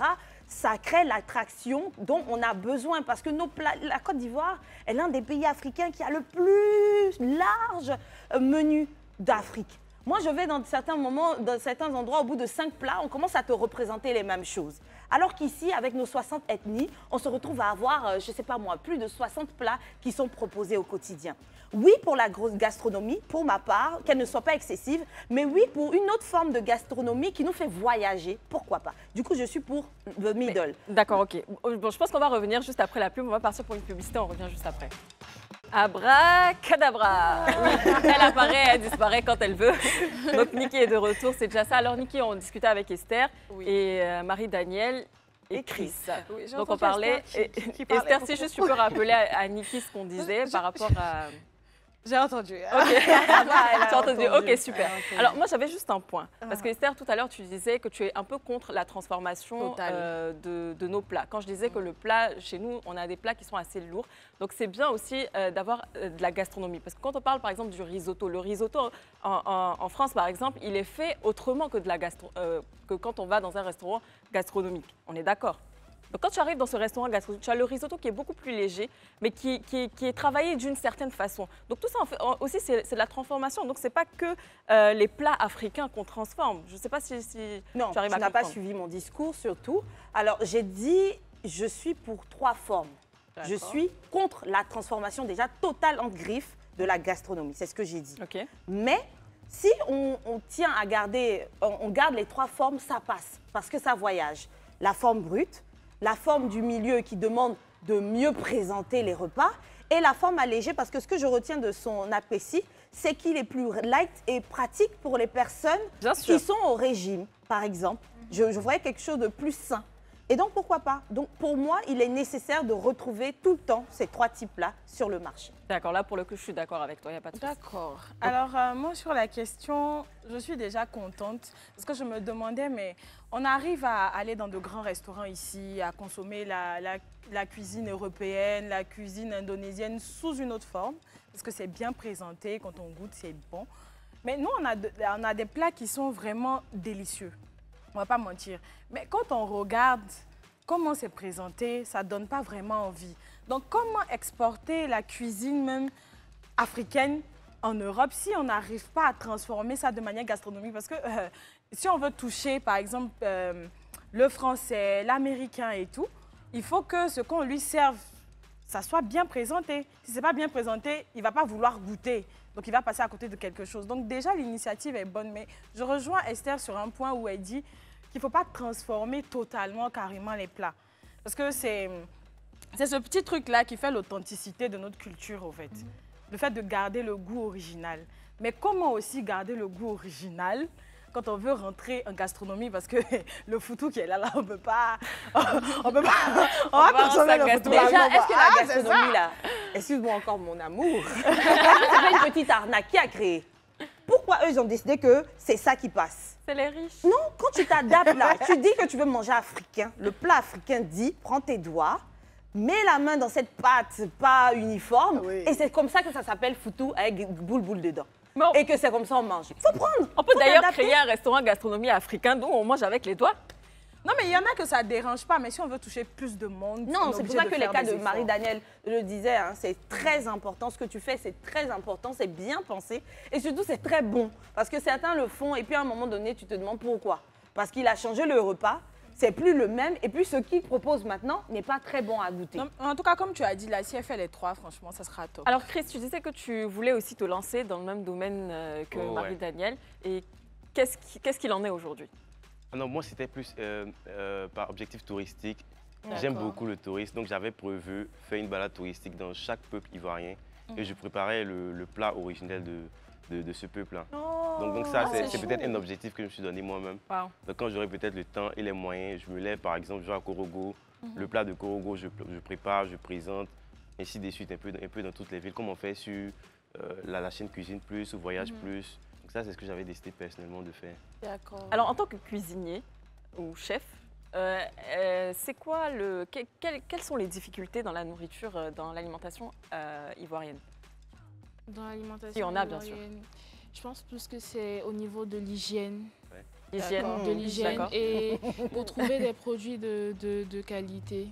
Ça crée l'attraction dont on a besoin parce que la Côte d'Ivoire est l'un des pays africains qui a le plus large menu d'Afrique. Moi, je vais dans certains moments, dans certains endroits, au bout de 5 plats, on commence à te représenter les mêmes choses. Alors qu'ici, avec nos 60 ethnies, on se retrouve à avoir, je ne sais pas moi, plus de 60 plats qui sont proposés au quotidien. Oui, pour la grosse gastronomie, pour ma part, qu'elle ne soit pas excessive, mais oui, pour une autre forme de gastronomie qui nous fait voyager, pourquoi pas. Du coup, je suis pour the middle. D'accord, ok. Bon, je pense qu'on va revenir juste après la pub. On va partir pour une publicité, on revient juste après. Abracadabra. Oui, elle apparaît, elle disparaît quand elle veut. Donc Niki est de retour, c'est déjà ça. Alors Niki, on discutait avec Esther et Marie-Danielle et Chris. Oui, donc on parlait. Esther, si juste tu peux rappeler à Niki ce qu'on disait par rapport J'ai entendu. Ok, tu as entendu. Ok, super. Elle a entendu. Alors moi j'avais juste un point. Parce que Esther, tout à l'heure, tu disais que tu es un peu contre la transformation de nos plats. Quand je disais que le plat, chez nous, on a des plats qui sont assez lourds. Donc c'est bien aussi d'avoir de la gastronomie. Parce que quand on parle par exemple du risotto, le risotto en France par exemple, il est fait autrement que, que quand on va dans un restaurant gastronomique. On est d'accord? Donc quand tu arrives dans ce restaurant gastronomique, tu as le risotto qui est beaucoup plus léger, mais qui est travaillé d'une certaine façon. Donc tout ça aussi, c'est de la transformation. Donc ce n'est pas que les plats africains qu'on transforme. Je ne sais pas si non, tu arrives à comprendre. Non, tu n'as pas suivi mon discours surtout. Alors j'ai dit, je suis pour 3 formes. Je suis contre la transformation déjà totale en griffe de la gastronomie. C'est ce que j'ai dit. Okay. Mais si on tient à garder, on garde les 3 formes, ça passe. Parce que ça voyage. La forme brute, la forme du milieu qui demande de mieux présenter les repas et la forme allégée parce que ce que je retiens de son appétit, c'est qu'il est plus light et pratique pour les personnes qui sont au régime, par exemple. Je voyais quelque chose de plus sain. Et donc, pourquoi pas? Donc, pour moi, il est nécessaire de retrouver tout le temps ces 3 types-là sur le marché. D'accord, là, pour le coup, je suis d'accord avec toi, il n'y a pas de souci. D'accord. Alors, moi, sur la question, je suis déjà contente parce que je me demandais, mais on arrive à aller dans de grands restaurants ici, à consommer la cuisine européenne, la cuisine indonésienne sous une autre forme, parce que c'est bien présenté, quand on goûte, c'est bon. Mais nous, on a des plats qui sont vraiment délicieux. On ne va pas mentir. Mais quand on regarde comment c'est présenté, ça ne donne pas vraiment envie. Donc, comment exporter la cuisine même africaine en Europe si on n'arrive pas à transformer ça de manière gastronomique? Parce que si on veut toucher, par exemple, le français, l'américain et tout, il faut que ce qu'on lui serve, ça soit bien présenté. Si ce n'est pas bien présenté, il ne va pas vouloir goûter. Donc, il va passer à côté de quelque chose. Donc, déjà, l'initiative est bonne. Mais je rejoins Esther sur un point où elle dit qu'il ne faut pas transformer totalement, carrément les plats. Parce que c'est ce petit truc-là qui fait l'authenticité de notre culture, au fait. Le fait de garder le goût original. Mais comment aussi garder le goût original quand on veut rentrer en gastronomie? Parce que le foutou qui est là, on ne peut pas... On va consommer le foutou. Déjà, est-ce que la gastronomie, là, excuse-moi encore mon amour, c'est pas une petite arnaque qui a créé? Pourquoi eux, ils ont décidé que c'est ça qui passe? C'est les riches. Non, quand tu t'adaptes là, tu dis que tu veux manger africain. Le plat africain dit, prends tes doigts, mets la main dans cette pâte pas uniforme, et c'est comme ça que ça s'appelle foutou avec boule dedans. Bon. Et que c'est comme ça on mange. Il faut prendre. On peut d'ailleurs créer un restaurant gastronomie africain dont on mange avec les doigts. Non, mais il y en a que ça ne dérange pas, mais si on veut toucher plus de monde... Non, c'est pour ça que les cas de Marie-Danielle le disaient, hein, c'est très important. Ce que tu fais, c'est très important, c'est bien pensé. Et surtout, c'est très bon. Parce que certains le font et puis à un moment donné, tu te demandes pourquoi. Parce qu'il a changé le repas, c'est plus le même. Et puis ce qu'il propose maintenant n'est pas très bon à goûter. Non, en tout cas, comme tu as dit, là, si elle fait les 3, franchement, ça sera top. Alors Chris, tu disais que tu voulais aussi te lancer dans le même domaine que Marie-Danielle. Et qu'est-ce qu'il en est aujourd'hui? Non, moi, c'était plus par objectif touristique. J'aime beaucoup le tourisme, donc j'avais prévu faire une balade touristique dans chaque peuple ivoirien et je préparais le plat originel de ce peuple-là. Donc ça, c'est peut-être un objectif que je me suis donné moi-même. Wow. Donc quand j'aurai peut-être le temps et les moyens, je me lève, par exemple, je vais à Korogo. Le plat de Korogo, je prépare, je présente, ainsi de suite, un peu dans toutes les villes, comme on fait sur la chaîne Cuisine Plus ou Voyage Plus. Donc ça, c'est ce que j'avais décidé personnellement de faire. D'accord. Alors, en tant que cuisinier ou chef, c'est quoi quelles sont les difficultés dans la nourriture, dans l'alimentation ivoirienne? Dans l'alimentation Il y en a, bien sûr. Je pense plus que c'est au niveau de l'hygiène. L'hygiène. De l'hygiène et pour trouver des produits de qualité.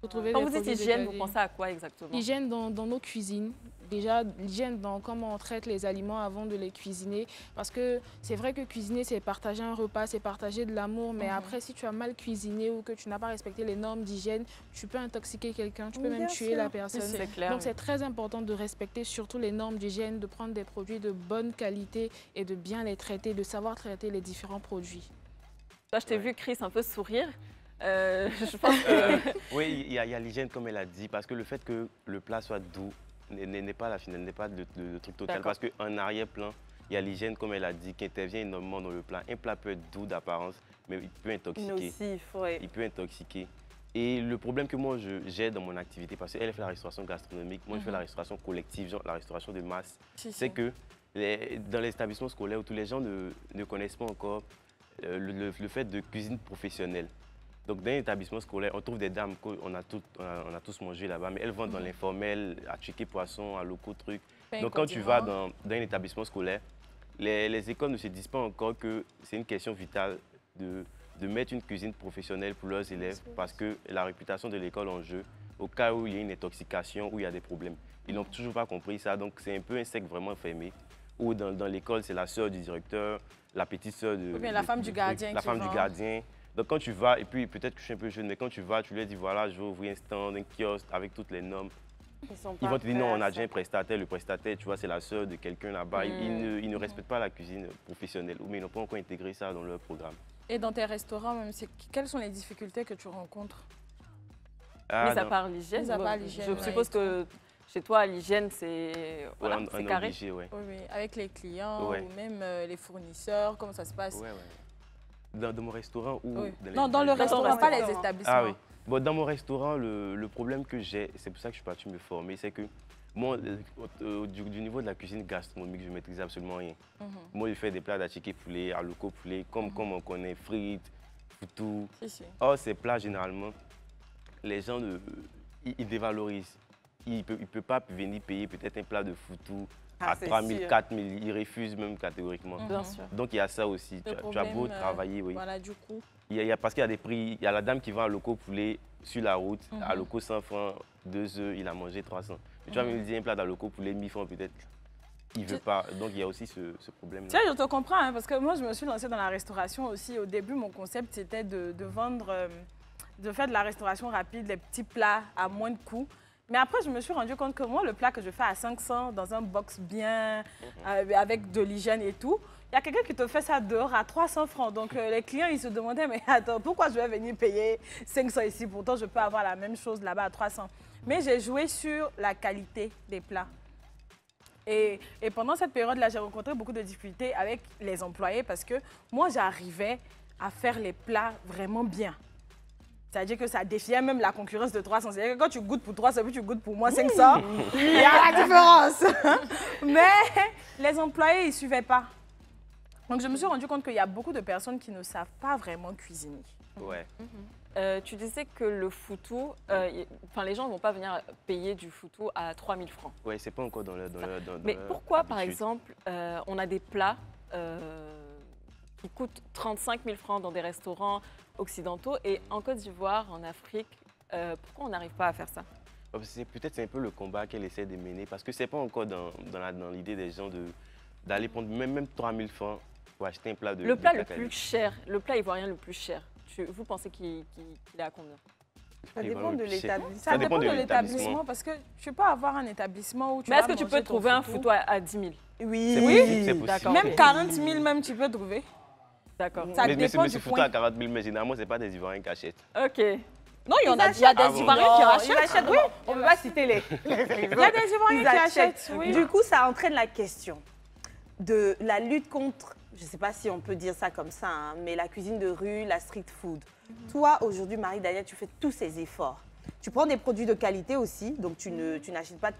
Quand vous dites hygiène, vous pensez à quoi exactement? L'hygiène dans nos cuisines. Déjà, l'hygiène dans comment on traite les aliments avant de les cuisiner. Parce que c'est vrai que cuisiner, c'est partager un repas, c'est partager de l'amour. Mais après, si tu as mal cuisiné ou que tu n'as pas respecté les normes d'hygiène, tu peux intoxiquer quelqu'un, tu peux même tuer la personne. C'est clair. Donc, c'est très important de respecter surtout les normes d'hygiène, de prendre des produits de bonne qualité et de bien les traiter, de savoir traiter les différents produits. Toi, je t'ai vu, Chris, un peu sourire. Je pense que... Oui, il y a l'hygiène, comme elle a dit, parce que le fait que le plat soit doux, n'est pas la finale, n'est pas le truc total. Parce qu'en arrière-plan, il y a l'hygiène, comme elle a dit, qui intervient énormément dans le plat. Un plat peut être doux d'apparence, mais il peut intoxiquer. Nocif, oui. Il peut intoxiquer. Et le problème que moi j'ai dans mon activité, parce qu'elle fait la restauration gastronomique, moi je fais la restauration collective, genre la restauration de masse, c'est que dans les établissements scolaires où tous les gens ne connaissent pas encore le fait de cuisine professionnelle. Donc, dans un établissement scolaire, on trouve des dames qu'on a tous mangé là-bas, mais elles vendent dans l'informel, à chiquer poisson, à locaux, trucs. Donc, quand tu vas dans un établissement scolaire, les écoles ne se disent pas encore que c'est une question vitale de mettre une cuisine professionnelle pour leurs élèves parce que la réputation de l'école en jeu, au cas où il y a une intoxication, où il y a des problèmes. Ils n'ont toujours pas compris ça, donc c'est un peu un cercle vraiment fermé. Où dans l'école, c'est la sœur du directeur, la petite sœur de... Ou bien la femme du gardien. La femme du gardien. Donc quand tu vas, et puis peut-être que je suis un peu jeune, mais quand tu vas, tu lui dis voilà, je veux ouvrir un stand, un kiosque avec toutes les normes. Ils vont te dire non, on a déjà un prestataire, le prestataire, tu vois, c'est la sœur de quelqu'un là-bas. Ils ne respectent pas la cuisine professionnelle, mais ils n'ont pas encore intégré ça dans leur programme. Et dans tes restaurants, même, quelles sont les difficultés que tu rencontres? Mis à part l'hygiène, je suppose que chez toi, l'hygiène, c'est carré. Obligé, ouais. Oui, avec les clients ou même les fournisseurs, comment ça se passe? Dans mon restaurant ou dans le restaurant, pas les établissements. Ah oui. Bon, dans mon restaurant, le problème que j'ai, c'est pour ça que je suis parti me former, c'est que moi, du niveau de la cuisine gastronomique, je ne maîtrise absolument rien. Moi, je fais des plats d'achike poulet, à loco poulet, comme on connaît, frites, foutou. Or, ces plats, généralement, les gens, ils dévalorisent. Il ne peut pas venir payer peut-être un plat de foutou à 3 000, 4 000, ils refusent même catégoriquement. Bien sûr. Donc il y a ça aussi. Tu as beau travailler, oui. Voilà, du coup. Parce qu'il y a des prix. Il y a la dame qui vend un loco poulet sur la route, à loco 100 francs, 2 œufs, il a mangé 300. Mais tu vas me dire un plat de loco poulet 1000 francs peut-être. Il ne veut pas. Donc il y a aussi ce problème-là. Tu sais, je te comprends, hein, parce que moi je me suis lancée dans la restauration aussi. Au début, mon concept c'était de vendre, de faire de la restauration rapide, les petits plats à moins de coûts. Mais après, je me suis rendu compte que moi, le plat que je fais à 500, dans un box bien, avec de l'hygiène et tout, il y a quelqu'un qui te fait ça dehors à 300 francs. Donc, les clients, ils se demandaient, mais attends, pourquoi je vais venir payer 500 ici? Pourtant, je peux avoir la même chose là-bas à 300. Mais j'ai joué sur la qualité des plats. Et pendant cette période-là, j'ai rencontré beaucoup de difficultés avec les employés parce que moi, j'arrivais à faire les plats vraiment bien. C'est-à-dire que ça défiait même la concurrence de 300. C'est-à-dire que quand tu goûtes pour 300, puis tu goûtes pour moi 500, il y a la différence. Mais les employés, ils ne suivaient pas. Donc, je me suis rendu compte qu'il y a beaucoup de personnes qui ne savent pas vraiment cuisiner. Ouais. Tu disais que le foutou, les gens ne vont pas venir payer du foutou à 3 000 francs. Oui, c'est pas encore dans le... Mais pourquoi, par exemple, on a des plats qui coûtent 35 000 francs dans des restaurants occidentaux et en Côte d'Ivoire, en Afrique, pourquoi on n'arrive pas à faire ça? Peut-être c'est un peu le combat qu'elle essaie de mener parce que c'est pas encore dans l'idée des gens d'aller prendre même 3 000 francs pour acheter un plat de... Le plat le plus cher, le plat ivoirien le plus cher, vous pensez qu'il est à combien? Ça dépend de l'établissement. Ça dépend de l'établissement parce que tu peux avoir un établissement où tu vas est-ce que tu peux trouver un foutou à 10 000? Oui, c'est possible. Même 40 000, même tu peux trouver. D'accord. Mais c'est foutu à 40 000, mais généralement, ce n'est pas des Ivoiriens qui achètent. OK. Non, il y a des Ivoiriens qui achètent. Oui, on ne peut pas citer les... Il y a des Ivoiriens qui achètent, oui. Du coup, ça entraîne la question de la lutte contre, je ne sais pas si on peut dire ça comme ça, hein, mais la cuisine de rue, la street food. Toi, aujourd'hui, Marie-Danielle, tu fais tous ces efforts. Tu prends des produits de qualité aussi, donc tu n'achètes pas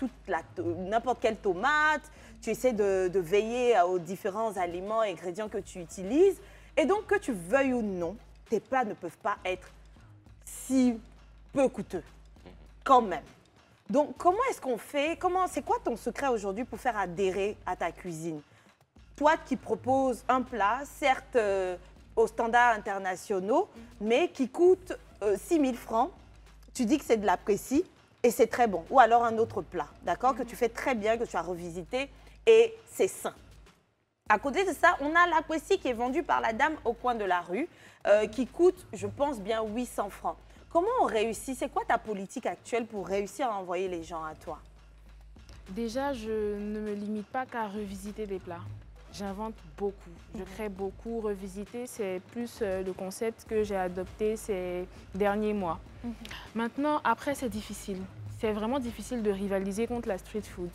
n'importe quelle tomate. Tu essaies de veiller aux différents aliments et ingrédients que tu utilises. Et donc, que tu veuilles ou non, tes plats ne peuvent pas être si peu coûteux, quand même. Donc, comment est-ce qu'on fait? C'est quoi ton secret aujourd'hui pour faire adhérer à ta cuisine? Toi qui proposes un plat, certes aux standards internationaux, mais qui coûte 6 000 francs, tu dis que c'est de l'apprécie et c'est très bon. Ou alors un autre plat, d'accord, que tu fais très bien, que tu as revisité et c'est sain. À côté de ça, on a l'apprécie qui est vendu par la dame au coin de la rue, qui coûte, je pense, bien 800 francs. Comment on réussit? C'est quoi ta politique actuelle pour réussir à envoyer les gens à toi? Déjà, je ne me limite pas qu'à revisiter des plats. J'invente beaucoup, je crée beaucoup. Revisiter, c'est plus le concept que j'ai adopté ces derniers mois. Maintenant, après, c'est difficile. C'est vraiment difficile de rivaliser contre la street food.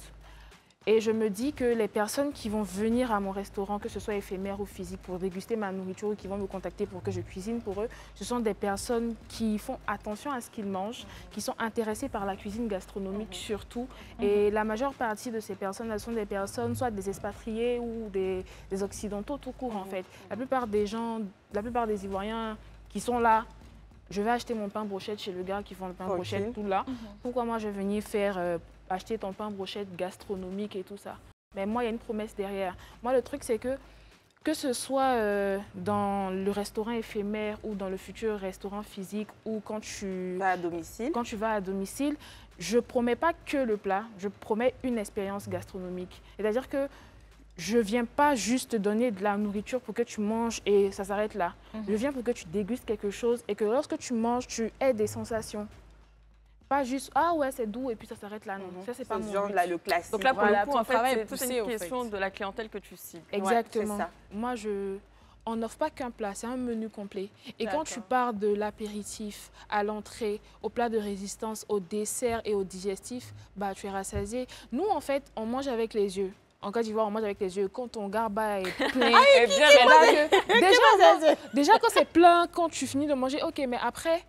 Et je me dis que les personnes qui vont venir à mon restaurant, que ce soit éphémère ou physique, pour déguster ma nourriture ou qui vont me contacter pour que je cuisine pour eux, ce sont des personnes qui font attention à ce qu'ils mangent, qui sont intéressées par la cuisine gastronomique surtout. Et la majeure partie de ces personnes, elles sont des personnes, soit des expatriés ou des Occidentaux tout court en fait. La plupart des gens, la plupart des Ivoiriens qui sont là, je vais acheter mon pain brochette chez le gars qui font le pain brochette tout là. Pourquoi moi je vais venir faire acheter ton pain brochette gastronomique et tout ça? Mais moi, il y a une promesse derrière. Moi, le truc, c'est que ce soit dans le restaurant éphémère ou dans le futur restaurant physique ou quand tu vas à domicile. Quand tu vas à domicile, je ne promets pas que le plat, je promets une expérience gastronomique. C'est-à-dire que je ne viens pas juste te donner de la nourriture pour que tu manges et ça s'arrête là. Je viens pour que tu dégustes quelque chose et que lorsque tu manges, tu aies des sensations. Pas juste, ah ouais, c'est doux et puis ça s'arrête là. Non, ça, c'est pas mon genre but. là, le classique. Donc là, pour le coup, en fait, c'est poussé, une question de la clientèle que tu cibles. Exactement. Ouais, ça. Moi, on n'offre pas qu'un plat, c'est un menu complet. Et quand tu pars de l'apéritif à l'entrée, au plat de résistance, au dessert et au digestif, bah, tu es rassasié. Nous, en fait, on mange avec les yeux. En Côte d'Ivoire, on mange avec les yeux. Quand ton garba est plein, déjà quand c'est plein, quand tu finis de manger, ok, mais après...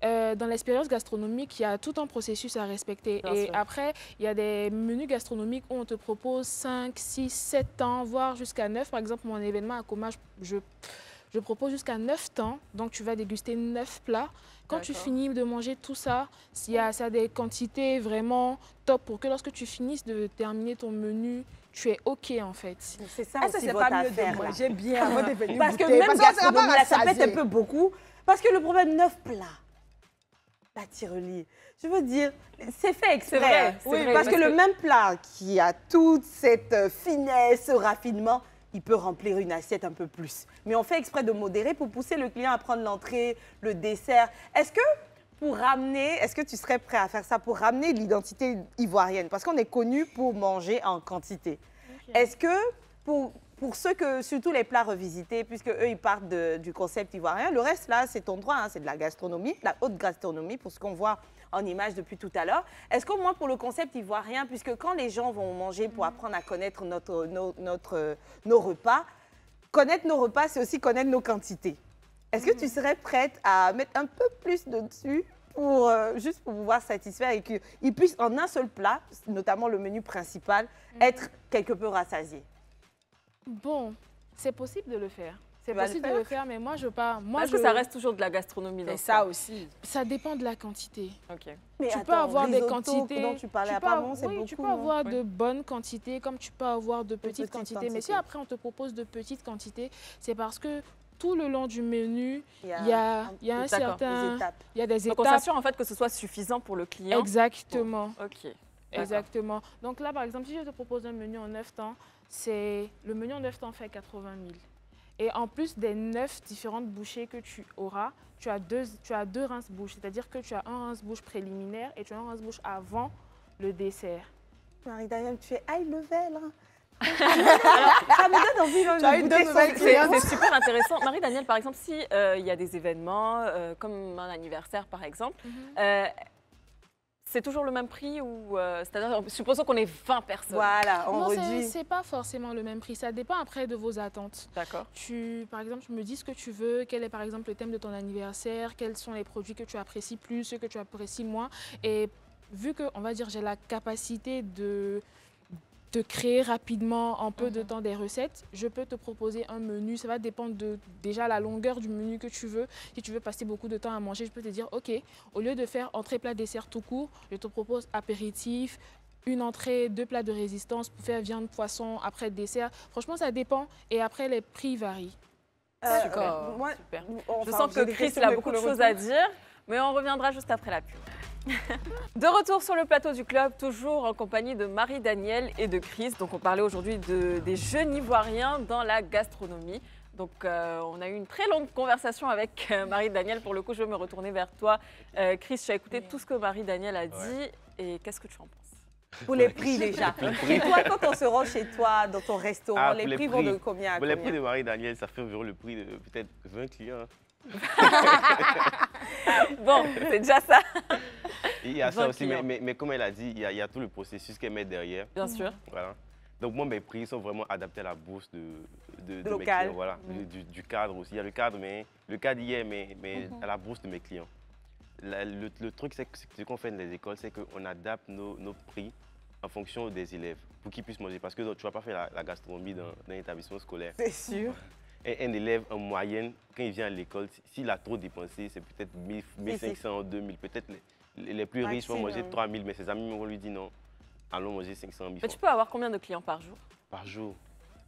dans l'expérience gastronomique, il y a tout un processus à respecter. Bien et sûr. après, il y a des menus gastronomiques où on te propose 5, 6, 7 ans, voire jusqu'à 9. Par exemple, mon événement à Coma, je propose jusqu'à 9 temps. Donc, tu vas déguster 9 plats. Quand tu finis de manger tout ça, ça a des quantités vraiment top pour que lorsque tu finisses de terminer ton menu, tu es OK en fait. C'est ça Est-ce que aussi c'est votre pas mieux affaire, de là. manger bien avant de venir Parce que goûter? même gastronomie, là, ça rassasier. pète un peu beaucoup. Parce que le problème, 9 plats. La tirelire. Je veux dire, c'est fait exprès. C'est vrai, hein. c'est vrai, parce que parce le que- même plat qui a toute cette finesse, ce raffinement, il peut remplir une assiette un peu plus. Mais on fait exprès de modérer pour pousser le client à prendre l'entrée, le dessert. Est-ce que tu serais prêt à faire ça pour ramener l'identité ivoirienne? Parce qu'on est connu pour manger en quantité. Est-ce que pour ceux que, surtout les plats revisités, puisque eux, ils partent du concept ivoirien, le reste, là, c'est ton droit, hein, c'est de la gastronomie, de la haute gastronomie, pour ce qu'on voit en image depuis tout à l'heure. Est-ce qu'au moins pour le concept ivoirien, puisque quand les gens vont manger pour apprendre à connaître nos repas, connaître nos repas, c'est aussi connaître nos quantités. Est-ce que tu serais prête à mettre un peu plus de dessus juste pour pouvoir satisfaire et qu'ils puissent, en un seul plat, notamment le menu principal, être quelque peu rassasiés? Bon, c'est possible de le faire. C'est vas le possible faire? de le faire, mais moi, je pars. Moi, Est-ce que ça reste toujours de la gastronomie dans C'est ce ça cas? aussi. Ça dépend de la quantité. Ok. Mais Tu peux avoir des quantités. dont tu parlais tu à peux Pamon, c'est oui, beaucoup. tu peux non? avoir de bonnes quantités, comme tu peux avoir de petites petites quantités. Mais si quantités. après on te propose de petites quantités, c'est parce que tout le long du menu, Il il y a un D'accord, certain, des étapes. il y a des Donc on étapes. s'assure en fait que ce soit suffisant pour le client. Exactement. Ok. D'accord. Exactement. Donc là, par exemple, si je te propose un menu en 9 temps, le menu en 9 temps fait 80 000. Et en plus des 9 différentes bouchées que tu auras, tu as deux rince-bouches. C'est-à-dire que tu as un rince-bouche préliminaire et tu as un rince-bouche avant le dessert. Marie-Daniel, tu es high level. Hein. Ça me donne envie Tu as de eu goûter deux nouvelles son clientes. C'est super intéressant. Marie-Daniel, par exemple, si il y a des événements, comme un anniversaire par exemple, c'est toujours le même prix ou c'est-à-dire, supposons qu'on est 20 personnes. Voilà, on Non, réduit. c'est pas forcément le même prix. Ça dépend après de vos attentes. D'accord. Par exemple, tu me dis ce que tu veux, quel est par exemple le thème de ton anniversaire, quels sont les produits que tu apprécies plus, ceux que tu apprécies moins. Et vu que, on va dire, j'ai la capacité de créer rapidement en peu de temps des recettes, je peux te proposer un menu. Ça va dépendre de déjà la longueur du menu que tu veux. Si tu veux passer beaucoup de temps à manger, je peux te dire, OK, au lieu de faire entrée, plat, dessert tout court, je te propose apéritif, une entrée, 2 plats de résistance pour faire viande, poisson, après dessert. Franchement, ça dépend. Et après, les prix varient. D'accord. Moi, Super. enfin, Je sens j'ai que des Chris questions, il a mais beaucoup pour de le choses à retour. dire, mais on reviendra juste après la pub. De retour sur le plateau du club, toujours en compagnie de Marie-Daniel et de Chris. Donc on parlait aujourd'hui des jeunes Ivoiriens dans la gastronomie. Donc on a eu une très longue conversation avec Marie-Daniel. Pour le coup, je vais me retourner vers toi. Chris, tu as écouté tout ce que Marie-Daniel a dit et qu'est-ce que tu en penses? Pour les prix déjà. Et toi, quand on se rend chez toi, dans ton restaurant, Ah, les pour les prix vont de prix. combien à Bon, les prix combien? de Marie-Daniel, ça fait environ le prix de peut-être 20 clients. Bon, c'est déjà ça. Et il y a 20 ça aussi, clients. mais comme elle a dit, il y a tout le processus qu'elle met derrière. Bien sûr. Voilà. Donc moi, mes prix sont vraiment adaptés à la bourse de mes local. clients. Voilà. Du cadre aussi. Il y a le cadre, mais le cadre y est, mais à la bourse de mes clients. Le truc, c'est que ce qu'on fait dans les écoles, c'est qu'on adapte nos prix en fonction des élèves pour qu'ils puissent manger. Parce que tu ne vas pas faire la gastronomie dans un établissement scolaire. C'est sûr. Un élève en moyenne, quand il vient à l'école, s'il a trop dépensé, c'est peut-être 1500, 2000. Peut-être les plus riches vont manger 3000, mais ses amis vont lui dire non, allons manger 500 000 Mais francs. tu peux avoir combien de clients par jour? Par jour.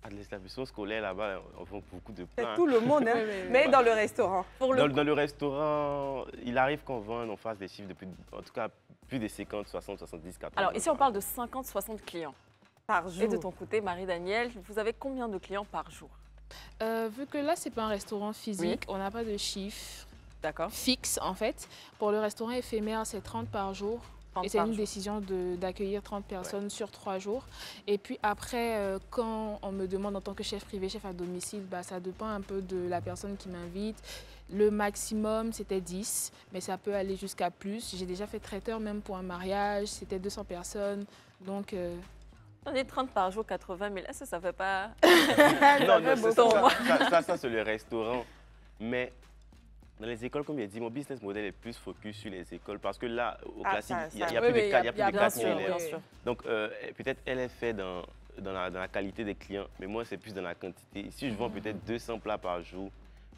À l'établissement scolaire, là-bas, on vend beaucoup de C'est pain. tout le monde, hein. Mais dans le restaurant. Pour Dans le restaurant, il arrive qu'on vende, on fasse des chiffres de en tout cas, plus de 50, 60, 70, 80. Alors ici, on parle de 50-60 clients. Par jour. Et de ton côté, Marie-Danielle, vous avez combien de clients par jour? Vu que là, c'est pas un restaurant physique, on n'a pas de chiffre fixe en fait. Pour le restaurant éphémère, c'est 30 par jour. Et c'est une décision d'accueillir 30 personnes sur 3 jours. Et puis après, quand on me demande en tant que chef privé, chef à domicile, bah, ça dépend un peu de la personne qui m'invite. Le maximum, c'était 10, mais ça peut aller jusqu'à plus. J'ai déjà fait traiteur même pour un mariage, c'était 200 personnes. Donc, On est 30 par jour, 80 000. Est-ce que ça ne fait pas... ça c'est le restaurant. Mais dans les écoles, comme il a dit, mon business model est plus focus sur les écoles parce que là, au classique, il n'y a plus de 4 élèves. Donc, peut-être elle est faite dans la qualité des clients, mais moi, c'est plus dans la quantité. Si je vends peut-être 200 plats par jour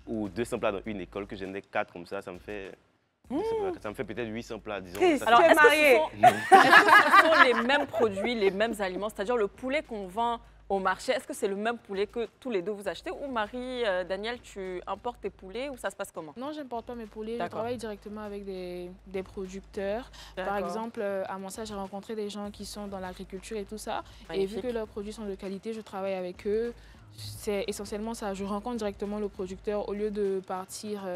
ou 200 plats dans une école, que j'en ai 4 comme ça me fait... Ça me fait peut-être 800 plats, disons. Alors, est-ce que ce sont les mêmes produits, les mêmes aliments? C'est-à-dire le poulet qu'on vend au marché, est-ce que c'est le même poulet que tous les deux vous achetez? Ou Marie-Danielle, tu importes tes poulets ou ça se passe comment? Non, je n'importe pas mes poulets. Je travaille directement avec des producteurs. Par exemple, à Monsa, j'ai rencontré des gens qui sont dans l'agriculture et tout ça. Magnifique. Et vu que leurs produits sont de qualité, je travaille avec eux. C'est essentiellement ça. Je rencontre directement le producteur au lieu de partir...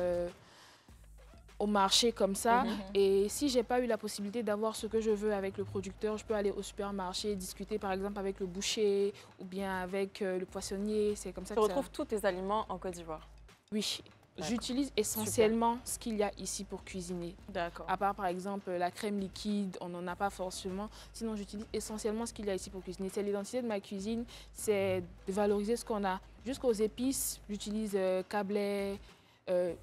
au marché comme ça. Et si j'ai pas eu la possibilité d'avoir ce que je veux avec le producteur, je peux aller au supermarché, discuter par exemple avec le boucher ou bien avec le poissonnier. C'est comme ça que tu retrouves tous tes aliments en Côte d'Ivoire? Oui. J'utilise essentiellement ce qu'il y a ici pour cuisiner. D'accord. À part par exemple la crème liquide, on n'en a pas forcément. Sinon, j'utilise essentiellement ce qu'il y a ici pour cuisiner. C'est l'identité de ma cuisine, c'est de valoriser ce qu'on a. Jusqu'aux épices, j'utilise câblet.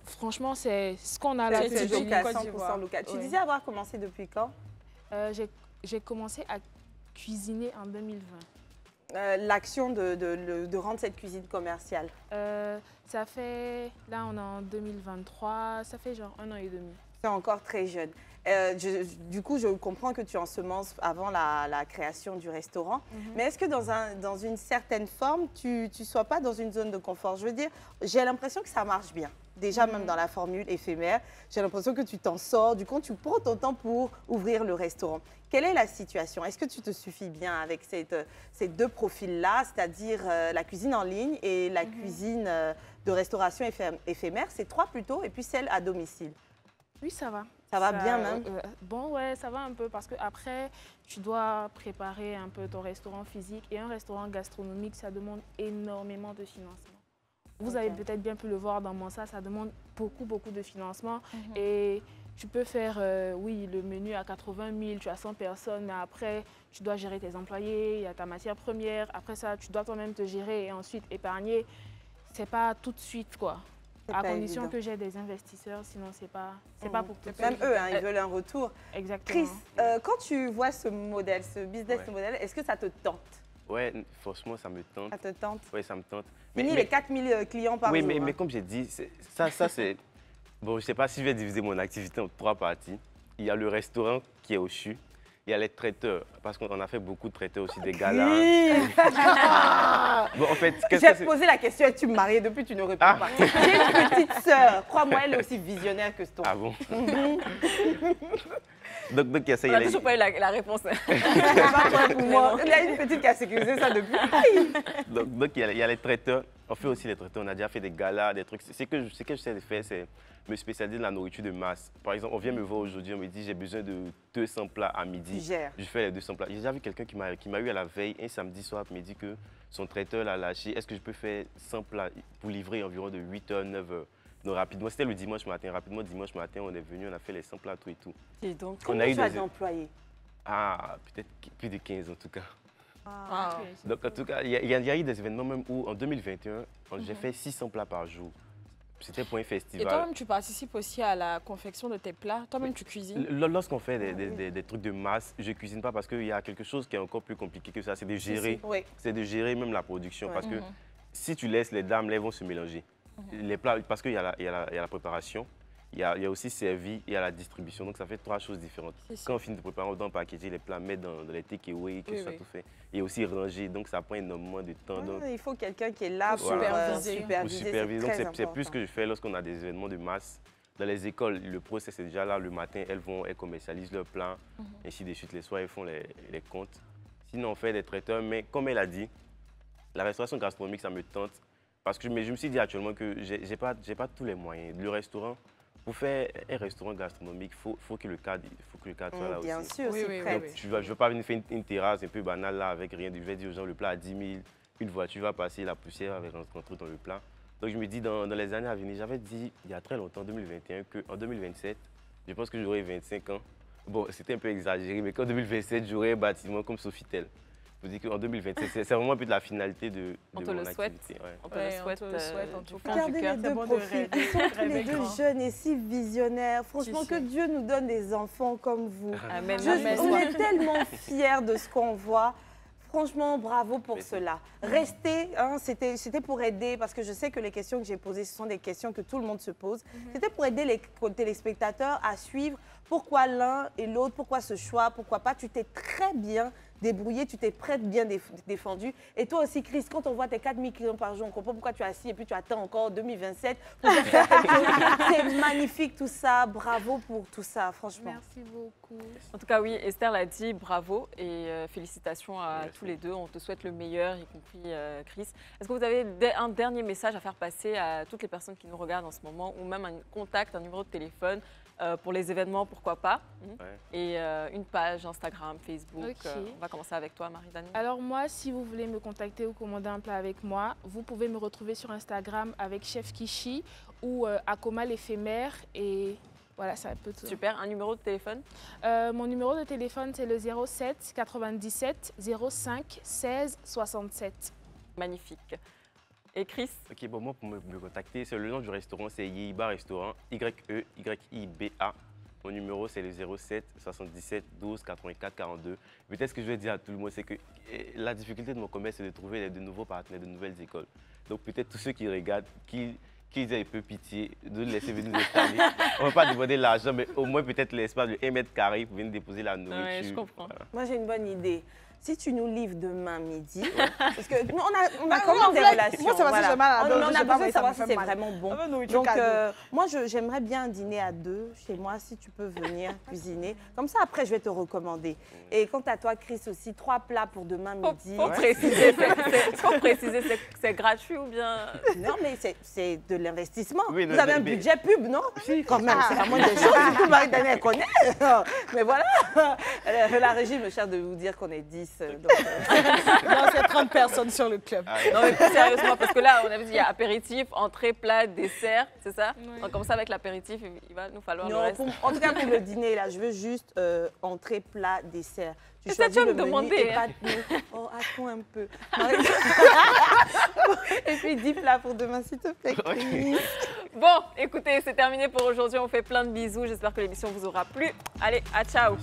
Franchement, c'est ce qu'on a là. C'est local, 100% local. Tu disais avoir commencé depuis quand? J'ai commencé à cuisiner en 2020. L'action de rendre cette cuisine commerciale? Ça fait, là on est en 2023, ça fait genre 1 an et demi. C'est encore très jeune. Du coup, je comprends que tu ensemences avant la création du restaurant. Mais est-ce que dans une certaine forme, tu ne sois pas dans une zone de confort? Je veux dire, j'ai l'impression que ça marche bien. Déjà, même dans la formule éphémère, j'ai l'impression que tu t'en sors. Du coup, tu prends ton temps pour ouvrir le restaurant. Quelle est la situation? Est-ce que tu te suffis bien avec ces deux profils-là, c'est-à-dire la cuisine en ligne et la cuisine de restauration éphémère? C'est 3 plutôt, et puis celle à domicile. Oui, ça va. Ça va bien même? Bon, ouais, ça va un peu parce qu'après, tu dois préparer un peu ton restaurant physique. Et un restaurant gastronomique, ça demande énormément de financement. Vous avez peut-être bien pu le voir dans Monsa, ça demande beaucoup de financement. Et tu peux faire, oui, le menu à 80 000, tu as 100 personnes, mais après, tu dois gérer tes employés, il y a ta matière première. Après ça, tu dois toi-même te gérer et ensuite épargner. C'est pas tout de suite, quoi. À condition que j'ai des investisseurs, sinon c'est pas pour tout de suite. Même eux, hein, ils veulent un retour. Exactement. Chris, quand tu vois ce modèle, ce business model, est-ce que ça te tente? Ouais, franchement, ça me tente. Ça te tente? Oui, ça me tente. Fini les 4000 clients par jour. Oui, mais comme j'ai dit, ça c'est... Bon, je ne sais pas si je vais diviser mon activité en 3 parties. Il y a le restaurant qui est au CHU. Il y a les traiteurs, parce qu'on a fait beaucoup de traiteurs aussi, des galas. Bon, en fait, j'ai posé la question, es-tu mariée? Depuis, tu ne réponds pas. J'ai une petite sœur. Crois-moi, elle est aussi visionnaire que toi. Ah bon? Donc, il y a ça. On n'a toujours pas eu la réponse. Moi, il y a une petite qui a sécurisé ça depuis. Donc, il y a les traiteurs. On fait aussi les traiteurs. On a déjà fait des galas, des trucs. Ce que j'essaie de faire, c'est me spécialiser dans la nourriture de masse. Par exemple, on vient me voir aujourd'hui, on me dit j'ai besoin de 200 plats à midi. Je fais les 200 plats. J'ai déjà vu quelqu'un qui m'a eu à la veille, un samedi soir, me dit que son traiteur l'a lâché. Est-ce que je peux faire 100 plats pour livrer environ de 8h, 9h? Non, rapidement. C'était le dimanche matin. Rapidement, dimanche matin, on est venu, on a fait les 100 plats, tout et tout. Et donc, combien tu as d'employés? Ah, peut-être plus de 15 en tout cas. Ah. Donc, en tout cas, il y a eu des événements même où, en 2021, j'ai fait 600 plats par jour. C'était pour un Et festival. toi-même, tu participes aussi à la confection de tes plats. Toi-même, tu cuisines. Lorsqu'on fait des trucs de masse, je ne cuisine pas parce qu'il y a quelque chose qui est encore plus compliqué que ça, c'est de gérer. Oui. C'est de gérer même la production. Ouais. Parce que si tu laisses les dames, là, elles vont se mélanger. Les plats, parce qu'il y a la préparation, il y a aussi servi et il y a la distribution. Donc ça fait 3 choses différentes. Quand on finit de préparer, on doit packager les plats, mettre dans les takeaway, que ce soit tout fait. Et aussi ranger. Donc ça prend énormément de temps. Donc, Il faut quelqu'un qui est là pour superviser. superviser. donc c'est plus ce que je fais lorsqu'on a des événements de masse. Dans les écoles, le process est déjà là. Le matin, elles commercialisent leurs plats, ainsi de suite. Les soirs, elles font les comptes. Sinon, on fait des traiteurs. Mais comme elle a dit, la restauration gastronomique, ça me tente. Parce que je me suis dit actuellement que je n'ai pas tous les moyens. Le restaurant, pour faire un restaurant gastronomique, il faut que le cadre soit là Bien aussi. sûr, c'est prêt. Donc, je ne veux pas venir faire une terrasse un peu banale là avec rien. Je vais dire aux gens le plat à 10 000, une voiture va passer, la poussière va rentrer dans le plat. Donc je me dis dans les années à venir, j'avais dit il y a très longtemps, en 2021, qu'en 2027, je pense que j'aurai 25 ans. Bon, c'était un peu exagéré, mais qu'en 2027, j'aurai un bâtiment comme Sofitel. Je vous dis qu'en 2027, c'est vraiment un peu de la finalité de mon activité. Ouais. On te le souhaite, en tout fond Regardez du les cœur. deux profils, ils sont tous les deux jeunes et si visionnaires. Franchement, que Dieu nous donne des enfants comme vous. Amen. On est tellement fiers de ce qu'on voit. Franchement, bravo pour cela. Restez, hein, c'était pour aider, parce que je sais que les questions que j'ai posées, ce sont des questions que tout le monde se pose. C'était pour aider les téléspectateurs à suivre pourquoi l'un et l'autre, pourquoi ce choix, pourquoi pas. Tu t'es très bien débrouillé, tu t'es bien défendu. Et toi aussi, Chris, quand on voit tes 4 000 clients par jour, on comprend pourquoi tu es assis et puis tu attends encore 2027 pour faire quelque chose. C'est magnifique tout ça. Bravo pour tout ça, franchement. Merci beaucoup. En tout cas, oui, Esther l'a dit, bravo et félicitations à tous les deux. On te souhaite le meilleur, y compris Chris. Est-ce que vous avez un dernier message à faire passer à toutes les personnes qui nous regardent en ce moment ou même un contact, un numéro de téléphone pour les événements, pourquoi pas, et une page Instagram, Facebook. On va commencer avec toi, Marie-Danielle. Alors moi, si vous voulez me contacter ou commander un plat avec moi, vous pouvez me retrouver sur Instagram avec Chef Kishi ou Akoma l'éphémère et voilà, ça peut tout. Super, un numéro de téléphone? Mon numéro de téléphone, c'est le 07 97 05 16 67. Magnifique. Et Chris? Ok, bon, moi, pour me contacter, c'est le nom du restaurant, c'est Yehiba Restaurant, Y-E-Y-I-B-A. Mon numéro, c'est le 07 77 12 84 42. Peut-être ce que je vais dire à tout le monde, c'est que la difficulté de mon commerce, c'est de trouver de nouveaux partenaires, de nouvelles écoles. Donc, peut-être tous ceux qui regardent, qu'ils aient un peu pitié de laisser venir nous installer. On ne va pas demander l'argent, mais au moins peut-être l'espace de 1 mètre carré pour venir déposer la nourriture. Oui, je comprends. Voilà. Moi, j'ai une bonne idée. Si tu nous livres demain midi, parce que nous, on a quand même des relations. Moi, c'est parce que j'ai mal à la On gorge, a j'ai pas besoin de envie, ça savoir me si fait c'est mal. vraiment bon. Ah ben non, Donc, cadeau. moi, j'aimerais bien dîner à 2 chez moi, si tu peux venir cuisiner. Comme ça, après, je vais te recommander. Et quant à toi, Chris, aussi, 3 plats pour demain midi. Faut préciser, c'est gratuit ou bien... Non, mais c'est de l'investissement. Oui, vous avez un budget pub, non? Quand même, c'est la moindre des choses. Tout Marie-Danielle connaît. Mais voilà, la régie me cherche de vous dire qu'on est 10. Donc, Non, c'est 30 personnes sur le club. Non, mais plus sérieusement, parce que là, on avait dit il y a apéritif, entrée, plat, dessert, c'est ça? Oui. On commence avec l'apéritif, il va nous falloir le non, reste. en tout cas, pour le dîner, là, je veux juste entrée, plat, dessert. Tu C'est ça, choisis tu vas le me menu demander, et hein. pas de nous. Oh, attends un peu. Et puis 10 plats pour demain, s'il te plaît. Chris. Bon, écoutez, c'est terminé pour aujourd'hui. On fait plein de bisous. J'espère que l'émission vous aura plu. Allez, à ciao.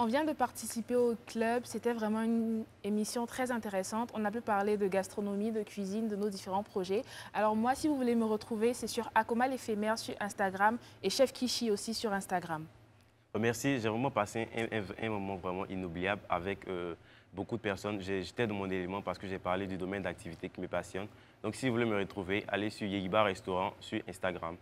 On vient de participer au club, c'était vraiment une émission très intéressante. On a pu parler de gastronomie, de cuisine, de nos différents projets. Alors moi, si vous voulez me retrouver, c'est sur Akoma l'éphémère sur Instagram et Chef Kishi aussi sur Instagram. Merci, j'ai vraiment passé un moment vraiment inoubliable avec beaucoup de personnes. J'étais dans mon élément parce que j'ai parlé du domaine d'activité qui me passionne. Donc si vous voulez me retrouver, allez sur Yehiba Restaurant sur Instagram.